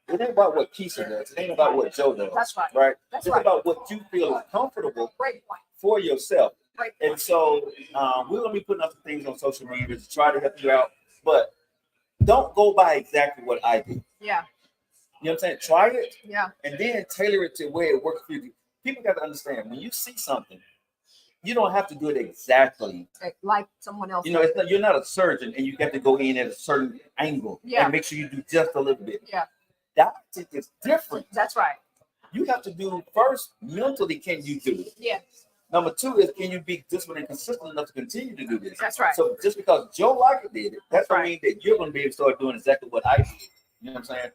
It ain't about what Kesia does. It ain't about what Joe does. That's right. Right? That's it's right. about what you feel is comfortable Great point. for yourself. Great point. And so we're gonna be putting up some things on social media to try to help you out. But don't go by exactly what I do. Yeah. You know what I'm saying? Try it. Yeah. And then tailor it to where it works for you. People got to understand when you see something, you don't have to do it exactly like someone else. You know, you're not a surgeon, and you have to go in at a certain angle and make sure you do just a little bit. Yeah. That is different. That's right. You have to do first mentally. Can you do it? Yeah. Number two is, can you be disciplined and consistent enough to continue to do this? That's right. So just because Joe Locker did it, that doesn't mean that you're going to be able to start doing exactly what I did. You know what I'm saying?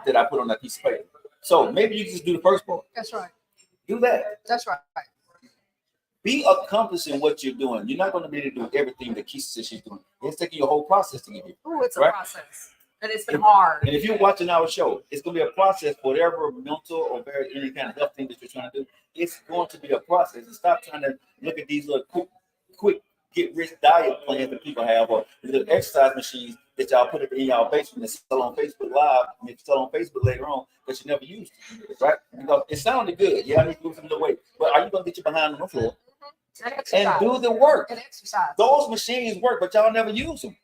That I put on that piece of paper. So maybe you just do the first part. That's right. Do that. That's right. Be accomplished in what you're doing. You're not going to be able to do everything that Kesia says she's doing. It's taking your whole process to get here. Oh, it's a process. And it's been hard. And if you're watching our show, it's going to be a process, whatever mental or any kind of health thing that you're trying to do. It's going to be a process. And stop trying to look at these little quick get-rich diet plans that people have, or the little exercise machines that y'all put in y'all basement and sell on Facebook Live, and if sell on Facebook later on, that you never used, right? Because it sounded good. Yeah, I need to lose some weight. But are you going to get your behind on the floor and do the work? And exercise. Those machines work, but y'all never use them.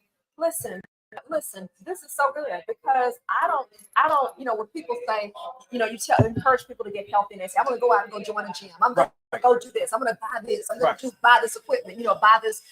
Listen, this is so good because I don't, when people say, you encourage people to get healthy and they say, I'm going to go out and go join a gym. I'm going to go do this. I'm going to buy this. I'm going to buy this equipment, buy this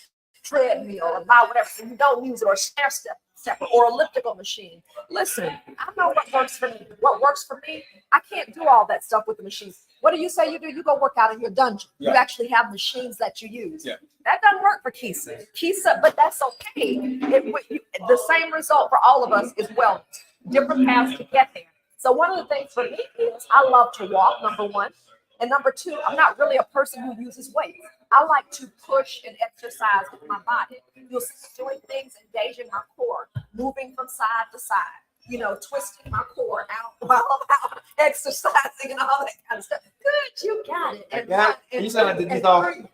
treadmill or buy whatever. And you don't use it, or stair stepper or elliptical machine. Listen, I know what works for me. What works for me, I can't do all that stuff with the machines. What do you say you do? You go work out in your dungeon. Yeah. You actually have machines that you use. Yeah. That doesn't work for Kesia, but that's okay. The same result for all of us is wellness. Different paths to get there. So one of the things for me is I love to walk, number one. And number two, I'm not really a person who uses weights. I like to push and exercise with my body. You'll see me doing things, engaging my core, moving from side to side, twisting my core out while I'm out exercising and all that kind of stuff. Good, you got it. And one, and two, and three,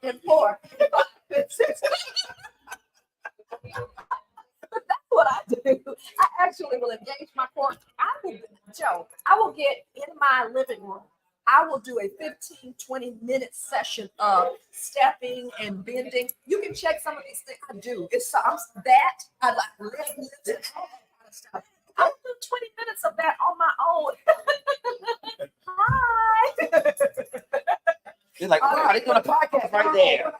and four, and 5, and 6. But that's what I do. I actually will engage my core. I will get in my living room. I will do a 15-20 minute session of stepping and bending. You can check some of these things I do. I like lifting and all that kind of stuff. I'll do 20 minutes of that on my own. Hi. They're like, wow, they're doing a podcast right there.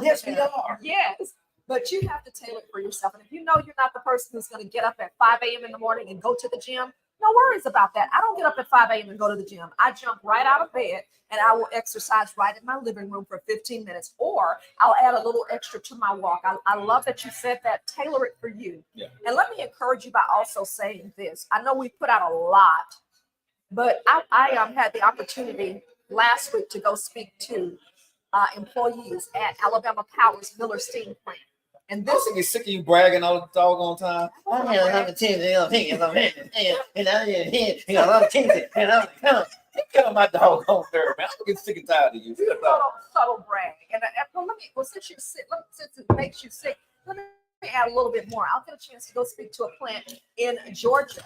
Yes, we are. Yes. But you have to tailor it for yourself. And if you know you're not the person who's going to get up at 5 a.m. in the morning and go to the gym, no worries about that. I don't get up at 5 a.m. and go to the gym. I jump right out of bed and I will exercise right in my living room for 15 minutes, or I'll add a little extra to my walk. I love that you said that. Tailor it for you. Yeah. And let me encourage you by also saying this. I know we put out a lot, but I had the opportunity last week to go speak to employees at Alabama Power's Miller Steam plant. And This this thing is sick of you bragging all the doggone time. I'm here, I'm a team, and I'm my doggone nerve, man. I'm getting sick and tired of you. subtle brag. Since it makes you sick, let me add a little bit more. I'll get a chance to go speak to a plant in Georgia,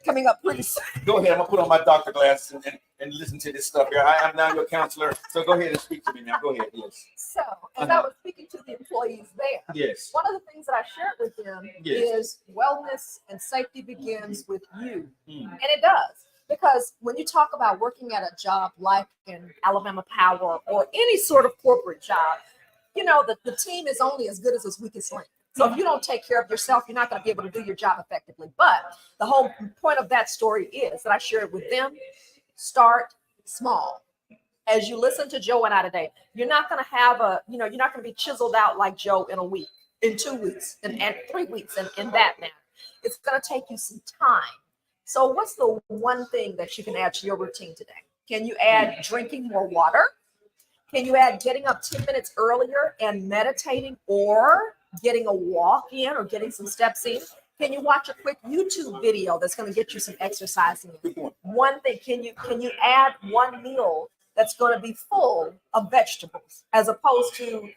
coming up pretty soon. Go ahead, I'm gonna put on my doctor glasses and listen to this stuff here. I am now your counselor, so go ahead and speak to me now. Go ahead, yes. So, as I was speaking to the employees there, Yes. one of the things that I shared with them is wellness and safety begins with you. And it does. Because when you talk about working at a job like in Alabama Power or any sort of corporate job, you know, the team is only as good as its weakest link. So if you don't take care of yourself, you're not going to be able to do your job effectively. But the whole point of that story is that I shared with them, start small. As you listen to Joe and I today, you're not going to have you're not going to be chiseled out like Joe in a week, in 2 weeks, and 3 weeks, and in that manner. It's going to take you some time. So what's the one thing that you can add to your routine today? Can you add drinking more water? Can you add getting up 10 minutes earlier and meditating, or getting a walk in, or getting some steps in? Can you watch a quick YouTube video that's going to get you some exercise in? One thing, can you add one meal that's going to be full of vegetables as opposed to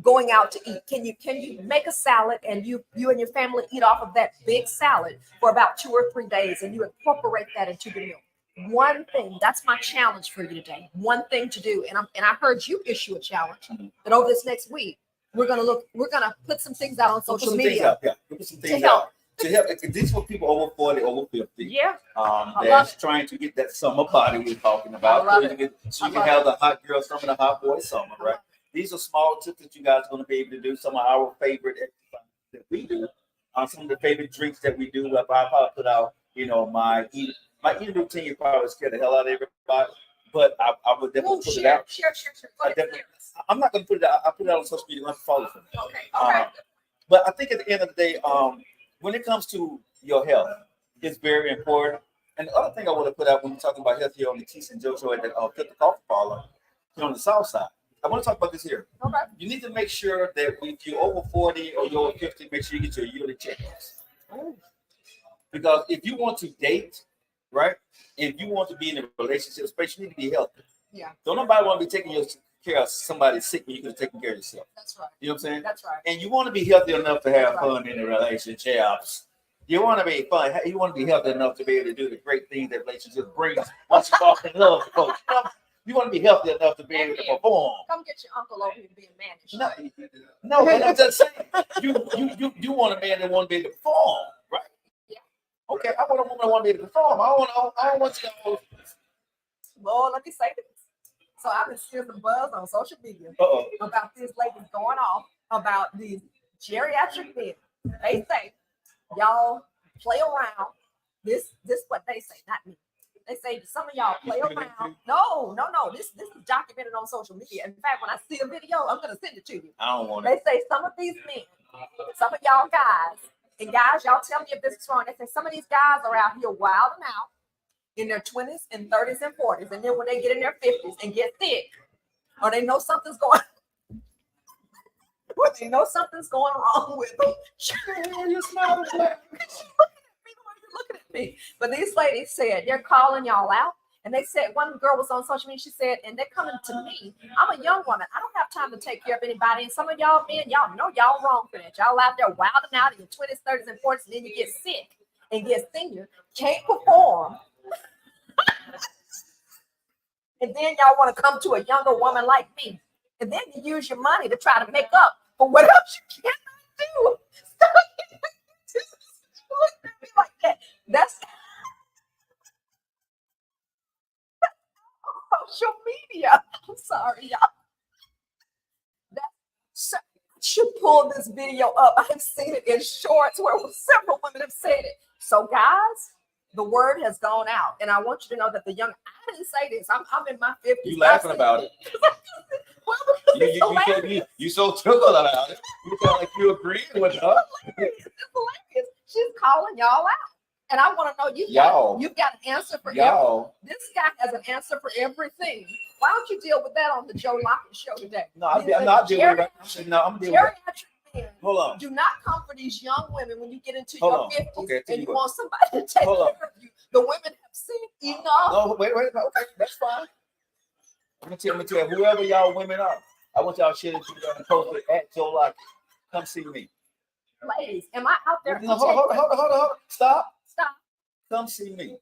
going out to eat? Can you make a salad and you and your family eat off of that big salad for about 2 or 3 days, and you incorporate that into your meal? One thing, that's my challenge for you today. One thing to do. And I heard you issue a challenge that over this next week, we're gonna put some things out on social media. Put some things out. To help. These for people over 40, over 50. Yeah. That's trying to get that summer body we're talking about. So you can have the hot girl summer, the hot boy summer, right? These are small tips that you guys are going to be able to do. Some of our favorite exercises that we do. Some of the favorite drinks that we do. I'll probably put out, my eating routine. You probably scare the hell out of everybody, but I would definitely put it out. Share. I'm not going to put it out. I'll put it out on social media. I'm follow for me. Okay. But I think at the end of the day, when it comes to your health, it's very important. And the other thing I want to put out when we're talking about health here on the Kesia Joe show at the Filter Coffee Parlor here on the South Side, I want to talk about this here. Okay. You need to make sure that if you're over 40 or you're over 50, make sure you get your yearly checkups. Because if you want to date, right, if you want to be in a relationship, especially you need to be healthy. Yeah. Don't nobody want to be taking care of somebody sick when you could have taken care of yourself. That's right. You know what I'm saying? That's right. And you want to be healthy enough to have fun in the relationships. You want to be fun. You want to be healthy enough to be able to do the great things that relationships brings once you fall in love, folks. You want to be healthy enough to be able to perform. Come get your uncle over here being managed. No, but I'm just saying. You want a man that want to be able to perform, right? Yeah. Okay, I want a woman that want to be able to perform. I don't want you to. Well, let me say this. So I've been seeing some buzz on social media about these ladies going off about these geriatric men. They say, y'all play around. This what they say, not me. They say some of y'all play around. No. This is documented on social media. In fact, when I see a video, I'm gonna send it to you. I don't want it. They say some of these men, some of y'all guys, and guys, y'all tell me if this is wrong. They say some of these guys are out here wilding out in their 20s and 30s and 40s, and then when they get in their 50s and get sick, or they know something's going wrong with them. You smile. Looking at me. But these ladies said they're calling y'all out. And they said, one girl was on social media, she said, and they're coming to me. I'm a young woman. I don't have time to take care of anybody. And some of y'all men, y'all know y'all wrong for that. Y'all out there wilding out in your 20s, 30s, and 40s, and then you get sick and get senior, can't perform. And then y'all want to come to a younger woman like me. And then you use your money to try to make up for what else you cannot do. like that. That's social media. I'm sorry, y'all. So, I should pull this video up. I have seen it in shorts where several women have said it. So, guys, the word has gone out, and I want you to know that the young. I didn't say this. I'm in my 50s. You laughing about it? Well, because it's hilarious. You so tickled about it. You sound like you agreeing with her. It's hilarious. She's calling y'all out. And I want to know you've got an answer for y'all. This guy has an answer for everything. Why don't you deal with that on the Joe Lockett show today? No, I'm not dealing with that. No, I'm dealing with geriatric men. Hold on. Do not come for these young women when you get into Hold your on. 50s Okay, and you want somebody to take care of you. The women have seen enough. No, wait. Okay, that's fine. I'm gonna tell you, whoever y'all women are, I want y'all share this and post it at Joe Lockett. Come see me. Ladies, am I out there? No, hold on. Stop. Stop. Come see me.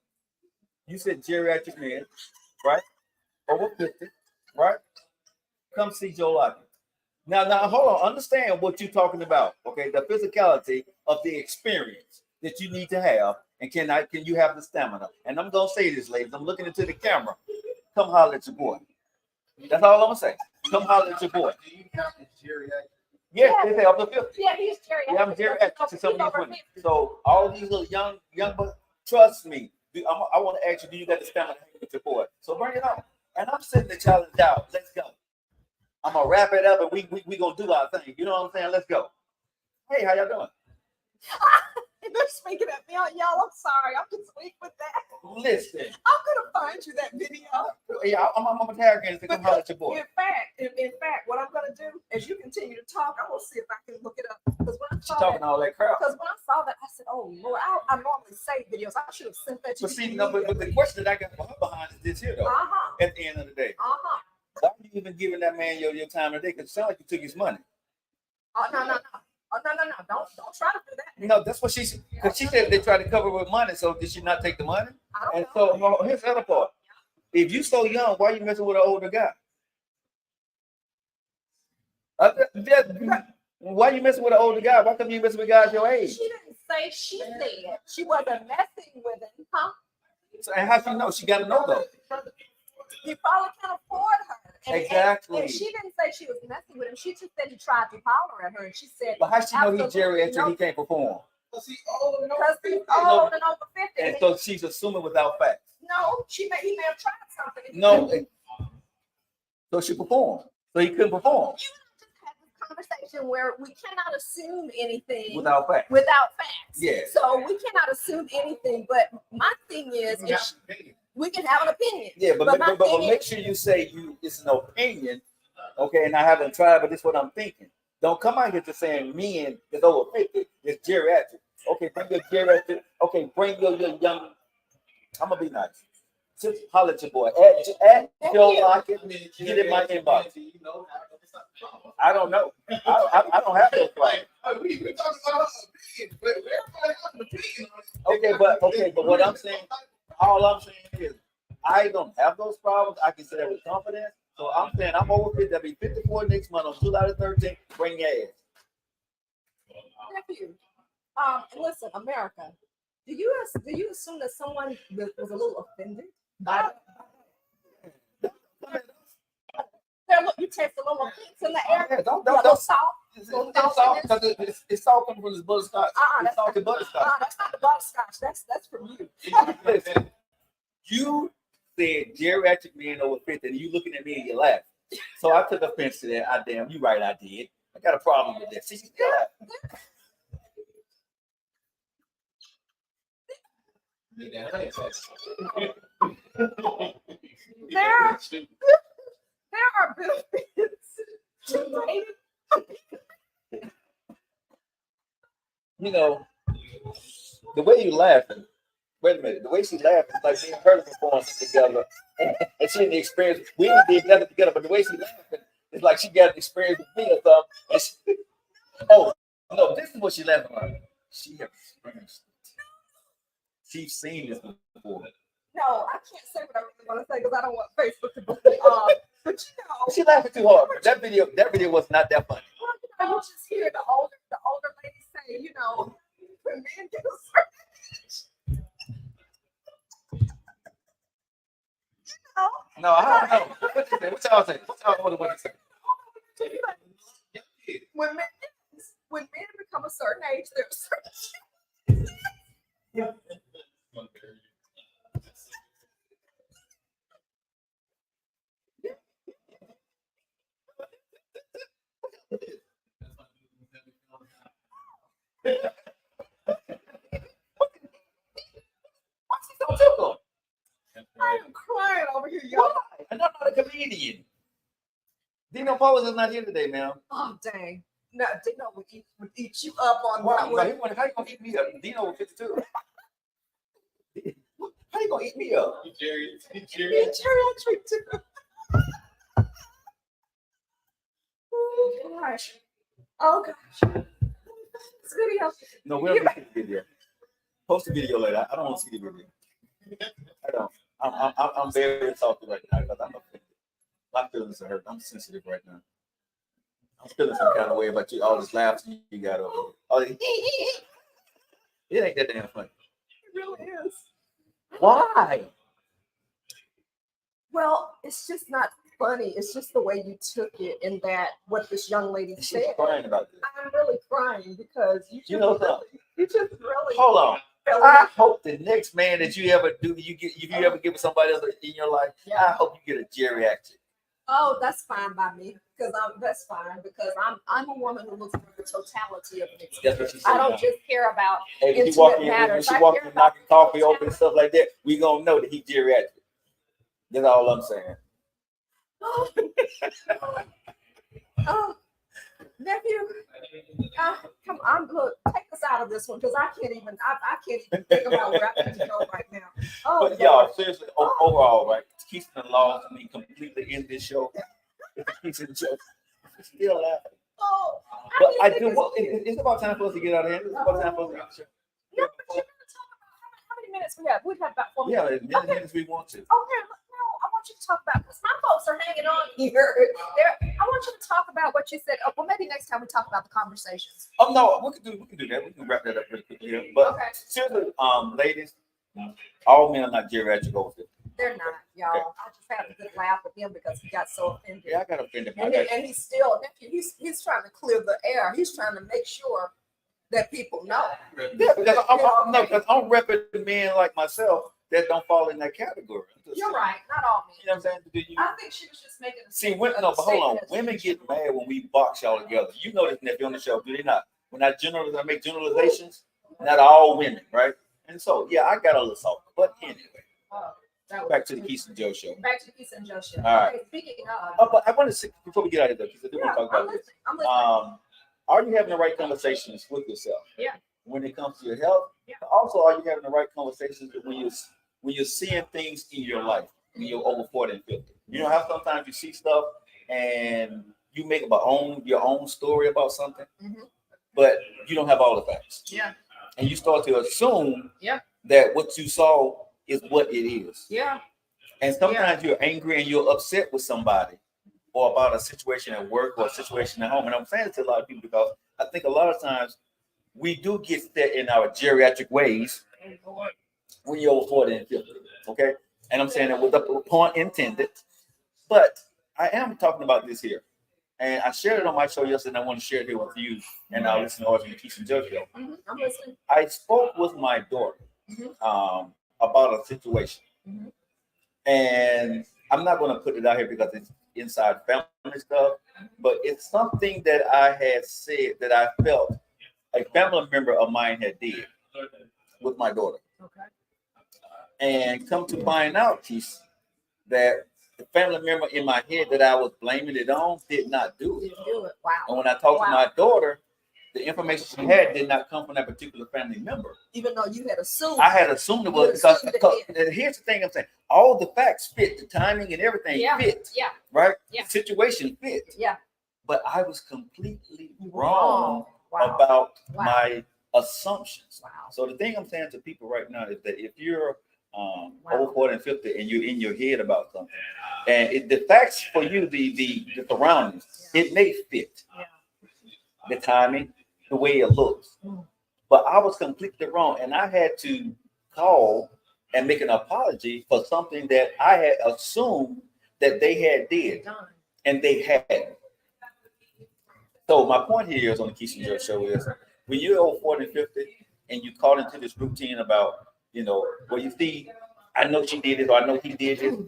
You said geriatric men, right? Over 50, right? Come see Joe Lockett. Now, hold on. Understand what you're talking about, okay? The physicality of the experience that you need to have, and can you have the stamina? And I'm gonna say this, ladies. I'm looking into the camera. Come holler at your boy. That's all I'm gonna say. Come holler at your boy. Yes, they say up to 50. Yeah, he's geriatric. Yeah, I'm geriatric to some of these women. So all these little young, but trust me. I want to ask you, do you got the stamina to hang with your boy? So bring it on. And I'm sitting the challenge out. Let's go. I'm gonna wrap it up, and we gonna do our thing. You know what I'm saying? Let's go. Hey, how y'all doing? They're speaking at me, y'all. I'm sorry. I'm just weak with that. Listen. I'm gonna find you that video. Yeah, I'm gonna tag you and come holler at your boy. In fact, what I'm gonna do as you continue to talk, I'm gonna see if I can look it up. Because when I saw talking all that crap. Because when I saw that, I said, "Oh Lord, I normally save videos. I should have sent that to you." But see, but the question that I got for her behind is this here though. At the end of the day, why are you even giving that man your time today? Because it sounds like you took his money. Oh no. Oh no! Don't try to do that. No, that's what she said. Because she said they tried to cover with money. So did she not take the money? And so here's the other part. If you so young, why are you messing with an older guy? Why are you messing with an older guy? Why come you messing with guys your age? She didn't say. She said she wasn't messing with him, huh? So, and how she know? She got to know though. He probably can't afford her. Exactly. And she didn't say she was messing with him. She just said he tried to holler at her, and she said, "But how she know he's geriatric? He can't perform." Because he's old and over 50. And so she's assuming without facts. No, he may have tried something. No. So she performed. So he couldn't perform. You just had this conversation where we cannot assume anything without facts. Yeah. So we cannot assume anything. But my thing is, we can have an opinion. Yeah, but make sure you say it's an opinion, okay? And I haven't tried, but this is what I'm thinking. Don't come out here to saying men is over 50 is geriatric. Okay, bring your geriatric. Okay, bring your young. I'm gonna be nice. Just holler at your boy at Joe Lockett. Get in my inbox. I don't know. I don't have those problems. We talking about opinion, but everybody has an opinion. Okay, but what I'm saying. All I'm saying is, I don't have those problems. I can say that with confidence. So I'm saying I'm over 50. I'll be 54 next month on July the 13th. Bring your ass. Nephew, listen, America. Do you assume that someone was a little offended by it? You taste a little offense in the air. Yeah, don't salt. It's salt coming from this butterscotch. It's salted butterscotch. That's not the butterscotch. That's from you. Listen, you said geriatric men over 50, and you looking at me and you laughing. So I took offense to that. Damn, you right, I did. I got a problem with that. See, she's still laughing. There are benefits to dating. You know, the way you laughing. Wait a minute. The way she laughing is like me and her performing together, and she didn't experience. We did nothing together, but the way she laughing is like she got an experience with me or something. Oh no, this is what she laughing about. She has experienced it. She's seen this before. No, I can't say what I really want to say because I don't want Facebook to book me off. But she laughing too hard. That video was not that funny. Well, you just hear the older ladies say, when men get a certain No, I don't know. What you say? What y'all say? What you say? When men become a certain age, there's certain. What's he so tickled? I am crying over here, y'all. Why? I'm not a comedian. Dino Powers is not here today, man. Oh dang! No, Dino would eat you up on Why? that one. How you gonna eat me up? Dino was 52. How you gonna eat me up? Jerry. Geriatric too. Oh gosh. Oh gosh. This video. No, we don't see the video. Post the video later. I don't want to see the video. I don't. I'm very salty right now because I'm offended. My feelings are hurt. I'm sensitive right now. I'm feeling some kind of way about you. All this laughter you got over here. All this, it ain't that damn funny. It really is. Why? Well, it's just not funny. It's just the way you took it, and that what this young lady She's said. crying about this. I'm really crying because You know something? you just really. Hold on. really- I hope the next man that you ever do, if you ever give somebody else in your life, Yeah. I hope you get a geriatric. Oh, that's fine by me because that's fine because I'm a woman who looks for the totality of things. That's what she said. I don't just care about Hey, if intimate she walk in, when matters. she I walk care in about knocking coffee the open and stuff like that, we gonna know that he geriatric. That's all I'm saying. Oh, nephew, come on, look, take us out of this one because I can't even think about where I need to go right now. Oh, But y'all, Lord. seriously, overall, right? Keisha and lost me completely in this show. Keisha and Joe still laughing. Oh, But I just do. think Well, it's about time for us to get out of here. It's about time for us to get the show. no, but you're gonna talk about how many minutes we have. We have about 4 Yeah, minutes. as many minutes we want to. Okay, no, I want you to talk about because my folks are hanging on here. I want you to talk about what you said. Oh, well, maybe next time we talk about the conversations. Oh no, we can do that. We can wrap that up really quickly here. But Okay, seriously, ladies, all men are not geriatric over 50. they're not, y'all. I just had a good laugh with him because he got so offended. Yeah, I got offended. And he's still nephew. He's trying to clear the air. He's trying to make sure that people know. Yeah, because I'm repping men like myself that don't fall in that category. You're right. Not all men. You know what I'm saying? Do you, I think she was just making a see, women, no, but hold on. Women get mad when we box y'all together. You know this, nephew, on the show, do they not? When I make generalizations, not all women, right? And so, yeah, I got a little soft. But anyway, back to the Kesia Joe show. Back to the Kesia and Joe show. All right. Okay, speaking of, But I want to say, before we get out of here, because I do want to talk about this. I'm listening. Are you having the right conversations with yourself? Yeah. When it comes to your health? Yeah. Also, are you having the right conversations when you're seeing things in your life when you're over 40 and 50? You know how sometimes you see stuff and you make up your own story about something, but you don't have all the facts. Yeah. And you start to assume Yeah. that what you saw is what it is. Yeah. And sometimes you're angry and you're upset with somebody or about a situation at work or a situation at home. And I'm saying it to a lot of people because I think a lot of times we do get set in our geriatric ways when you're over 40 and 50. Okay. And I'm saying that with the point intended. But I am talking about this here. And I shared it on my show yesterday, and I want to share it here with you and our listeners in the Kesia Joe show. I'm listening. I spoke with my daughter about a situation. And I'm not going to put it out here because it's inside family stuff, but it's something that I had said that I felt a family member of mine had did with my daughter. Okay. And come to find out, Keith, that the family member in my head that I was blaming it on did not do it. Didn't do it. Wow. And when I talked to my daughter, the information she had did not come from that particular family member. Even though you had assumed. I had assumed it was because here's the thing I'm saying. All the facts fit, the timing and everything fit. Yeah. Right? Yeah. The situation fit. Yeah. But I was completely wrong Wow. about my assumptions. Wow. So the thing I'm saying to people right now is that if you're over 40 and 50 and you're in your head about something, and the facts for you, the surroundings, it may fit. Yeah. The timing, the way it looks. But I was completely wrong. And I had to call and make an apology for something that I had assumed that they had did, and they had. So my point here is on the Kesia Joe show is when you're over 40 and 50 and you call into this routine about, well, you see, I know she did it or I know he did it.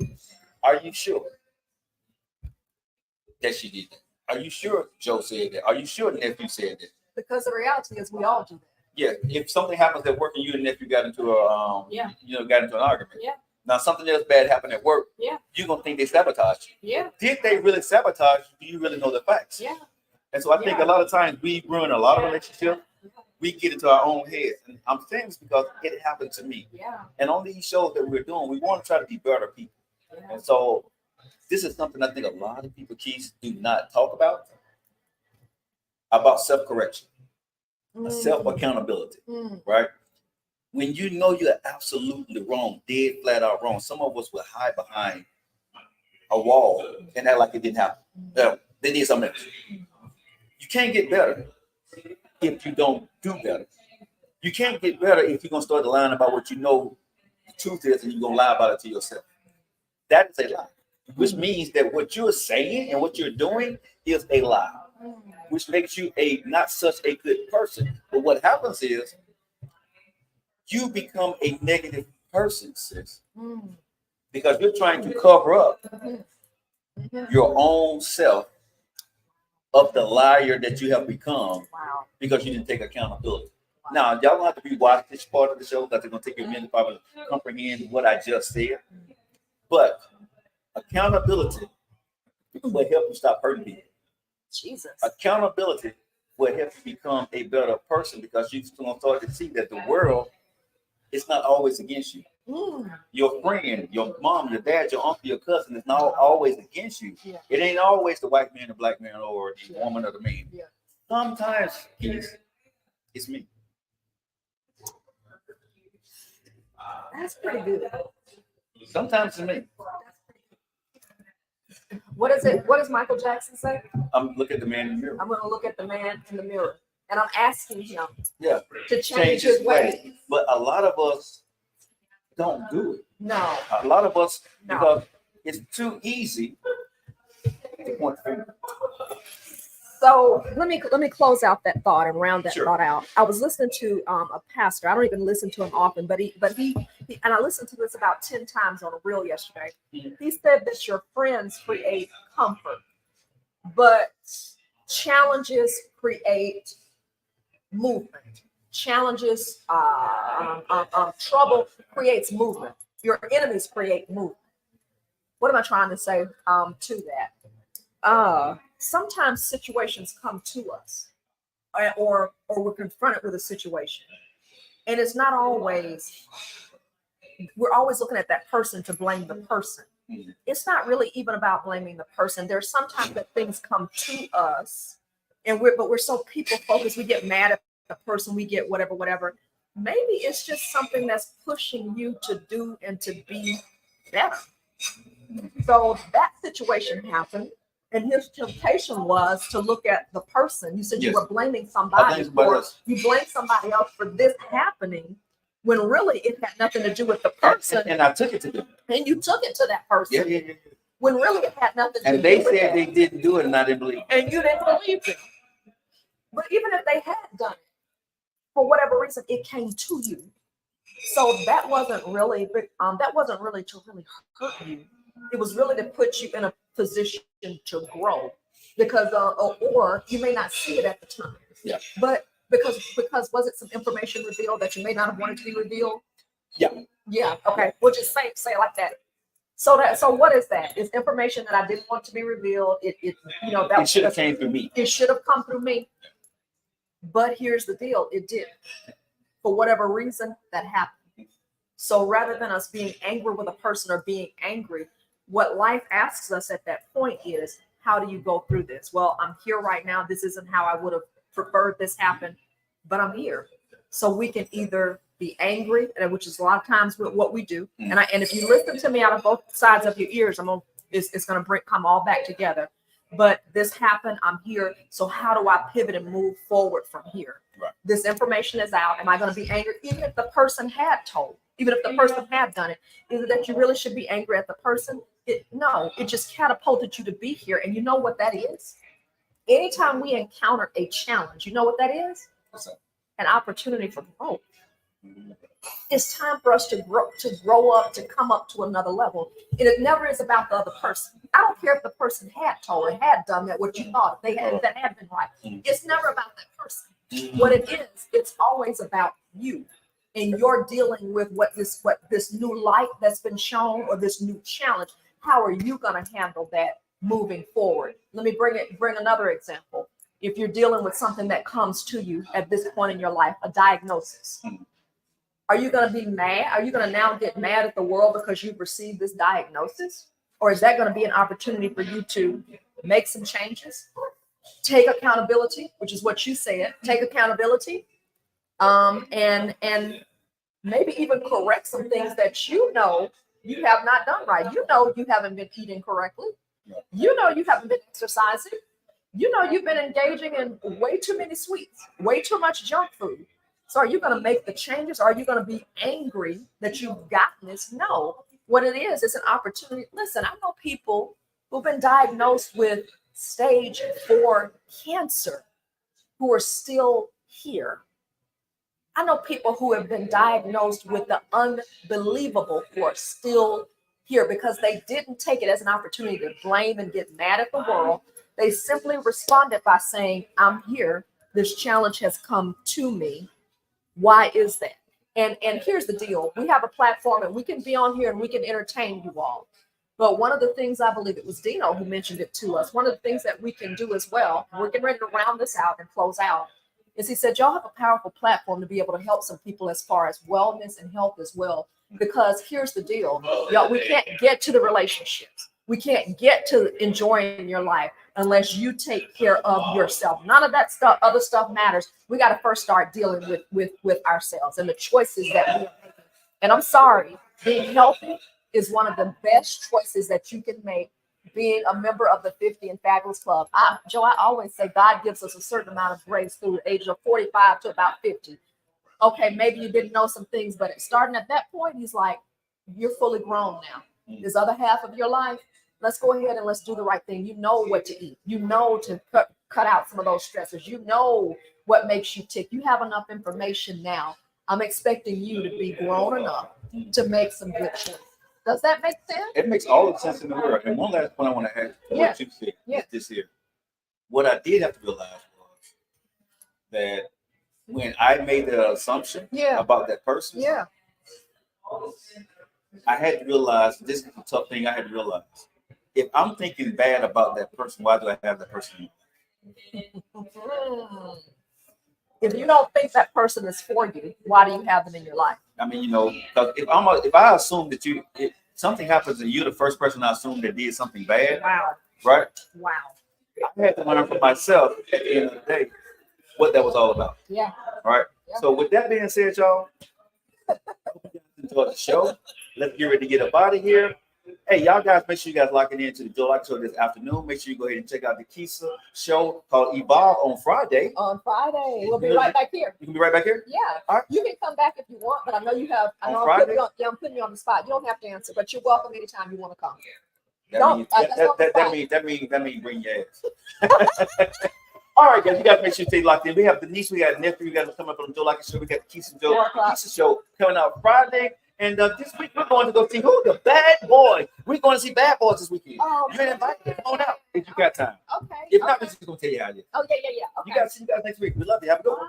Are you sure that she did that? Are you sure Joe said that? Are you sure nephew said that? Because the reality is we all do that. Yeah. If something happens at work and you and nephew got into got into an argument. Yeah. Now something else bad happened at work. Yeah. You're gonna think they sabotaged you. Yeah. Did they really sabotage you? Do you really know the facts? Yeah. And so I think a lot of times we ruin a lot of relationships. We get into our own heads. And I'm saying this because it happened to me. Yeah. And on these shows that we're doing, we want to try to be better people. Yeah. And so this is something I think a lot of people, Keith, do not talk about self-correction, self-accountability, right? When you know you're absolutely wrong, dead flat out wrong, some of us will hide behind a wall and act like it didn't happen. They did something else. You can't get better if you don't do better. You can't get better if you're going to start lying about what you know the truth is and you're going to lie about it to yourself. That is a lie, which means that what you're saying and what you're doing is a lie, which makes you not such a good person. But what happens is you become a negative person, sis, because you're trying to cover up your own self of the liar that you have become because you didn't take accountability. Now, y'all don't have to be watching this part of the show because it's going to take you a minute to probably comprehend what I just said. But accountability will help you stop hurting people. Jesus. Accountability will help you become a better person because you're going to start to see that the world is not always against you. Your friend, your mom, your dad, your uncle, your cousin is not always against you. Yeah. It ain't always the white man, the black man, or the woman or the man. Yeah. Sometimes it's me. That's pretty good. Sometimes it's me. What is it? What does Michael Jackson say? I'm looking at the man in the mirror. I'm going to look at the man in the mirror, and I'm asking him to change his ways. But a lot of us don't do it. No. A lot of us, because it's too easy to point the finger. So let me close out that thought and round that thought out. I was listening to a pastor. I don't even listen to him often, but he and I listened to this about 10 times on a reel yesterday. He said that your friends create comfort, but challenges create movement. Challenges, trouble creates movement. Your enemies create movement. What am I trying to say to that? Sometimes situations come to us, or we're confronted with a situation, and it's not always. We're always looking at that person to blame the person. It's not really even about blaming the person. There's sometimes that things come to us, and we're so people focused. We get mad at the person. We get whatever. Maybe it's just something that's pushing you to do and to be better. So that situation happened. And his temptation was to look at the person. You said you were blaming somebody you blamed somebody else for this happening, when really it had nothing to do with the person. And I took it to them. And you took it to that person. Yeah. When really it had nothing to do with it. And they said they didn't do it, and I didn't believe it. And you didn't believe it. But even if they had done it, for whatever reason, it came to you. So that wasn't really to really hurt you. It was really to put you in a position to grow, because or you may not see it at the time. Yeah. But because was it some information revealed that you may not have wanted to be revealed? Yeah. Yeah. Okay. We'll just say it like that. So what is that? It's information that I didn't want to be revealed. It should have came through me. It should have come through me. But here's the deal. It did. For whatever reason, that happened. So rather than us being angry with a person or being angry, what life asks us at that point is, how do you go through this? Well, I'm here right now. This isn't how I would have preferred this happen, but I'm here. So we can either be angry, which is a lot of times what we do. And if you listen to me out of both sides of your ears, it's going to come all back together. but this happened. I'm here. So how do I pivot and move forward from here? Right. This information is out. Am I going to be angry? Even if the person had told, even if the person had done it, is it that you really should be angry at the person? No, it just catapulted you to be here. And you know what that is? Anytime we encounter a challenge, you know what that is? What's up? An opportunity for growth. It's time for us to grow up, to come up to another level. And it never is about the other person. I don't care if the person had told or had done that, what you thought they had, that had been right. It's never about that person. What it is, it's always about you. And you're dealing with what this new light that's been shown, or this new challenge. How are you going to handle that moving forward? Let me bring another example. If you're dealing with something that comes to you at this point in your life, a diagnosis, are you going to be mad? Are you going to now get mad at the world because you've received this diagnosis? Or is that going to be an opportunity for you to make some changes, take accountability, which is what you said, take accountability, and maybe even correct some things that you know you have not done right. You know you haven't been eating correctly. You know you haven't been exercising. You know you've been engaging in way too many sweets, way too much junk food. So are you going to make the changes? Or are you going to be angry that you've gotten this? No. What it is an opportunity. Listen, I know people who've been diagnosed with stage 4 cancer who are still here. I know people who have been diagnosed with the unbelievable who are still here because they didn't take it as an opportunity to blame and get mad at the world. They simply responded by saying, I'm here. This challenge has come to me. Why is that? And here's the deal. We have a platform and we can be on here and we can entertain you all. But one of the things, I believe it was Dino who mentioned it to us, one of the things that we can do as well, we're getting ready to round this out and close out, is he said, y'all have a powerful platform to be able to help some people as far as wellness and health as well. Because here's the deal, y'all, we can't get to the relationships. We can't get to enjoying your life unless you take care of yourself. None of that stuff, other stuff matters. We got to first start dealing with ourselves and the choices that we are making. And I'm sorry, being healthy is one of the best choices that you can make, being a member of the 50 and Fabulous Club. Joe, I always say God gives us a certain amount of grace through the age of 45 to about 50. Okay, maybe you didn't know some things, but starting at that point, he's like, you're fully grown now. This other half of your life, let's go ahead and let's do the right thing. You know what to eat. You know to cut out some of those stressors. You know what makes you tick. You have enough information now. I'm expecting you to be grown enough to make some good choices. Does that make sense? It makes all the sense in the world. And one last point I want to add to what you said is this here. What I did have to realize was that when I made the assumption about that person, I had to realize, this is a tough thing I had to realize. If I'm thinking bad about that person, why do I have that person? If you don't think that person is for you, why do you have them in your life? I mean, because if I assume that if something happens and you're the first person I assume that did something bad, right? Wow. I had to learn for myself at the end of the day what that was all about. Yeah. All right. Yeah. So with that being said, y'all, enjoy the show. Let's get ready to get up out of here. Hey, y'all guys, make sure you guys lock it into the Joe Lock Show this afternoon. Make sure you go ahead and check out the Kesia show called Evolve on Friday. On Friday. We'll be right back here. You can be right back here? Yeah. All right. You can come back if you want, but I know you have, I'm putting you on the spot. You don't have to answer, but you're welcome anytime you want to come. That means bring your ass. All right, guys, you guys make sure you stay locked in. We have Denise, we got Nephew, we got to come up on the Joe Lock Show. We got the Kesia Joe show coming out Friday. And this week we're going to go see who? The Bad Boys. We're going to see Bad Boys this weekend. You're invited. Come on out if you got time. Okay. If not, we're just going to tell you how it is. Oh, yeah. Okay. You guys see you guys next week. We love you. Have a good one.